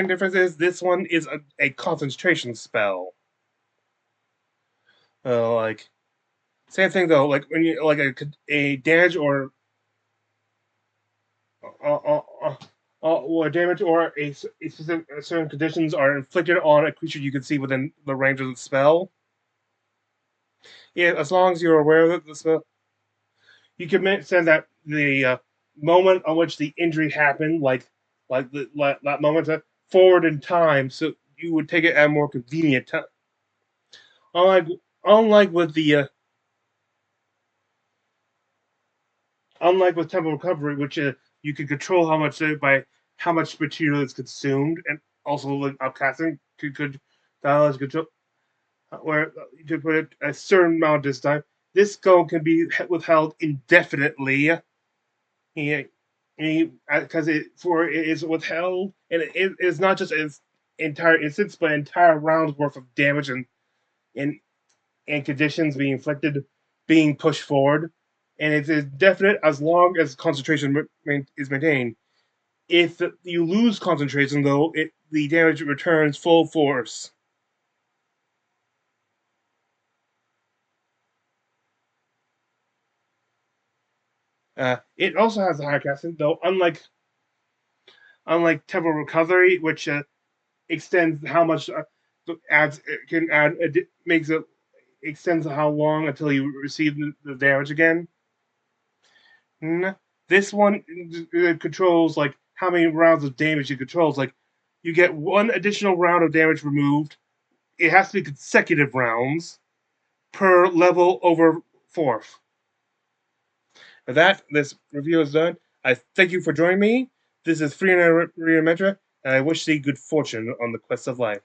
difference is this one is a concentration spell. Like same thing though. Like when you like a damage or damage or a specific certain conditions are inflicted on a creature you can see within the range of the spell. Yeah, as long as you're aware of the spell, you can send that the moment on which the injury happened, that moment forward in time, so you would take it at a more convenient time. Unlike with temporal recovery, which you can control how much by how much material is consumed, and also like upcasting could control where you can put it a certain amount this time. This goal can be withheld indefinitely. Because it is withheld, and it is not just an entire instance, but entire rounds worth of damage and conditions being inflicted, being pushed forward, and it is definite as long as concentration is maintained. If you lose concentration, though, the damage returns full force. It also has a higher casting, though. Unlike temporal recovery, which extends how much extends how long until you receive the damage again. This one controls like how many rounds of damage it controls. Like you get one additional round of damage removed. It has to be consecutive rounds per level over 4th. With that, this review is done. I thank you for joining me. This is Free and Metra, and I wish thee good fortune on the quest of life.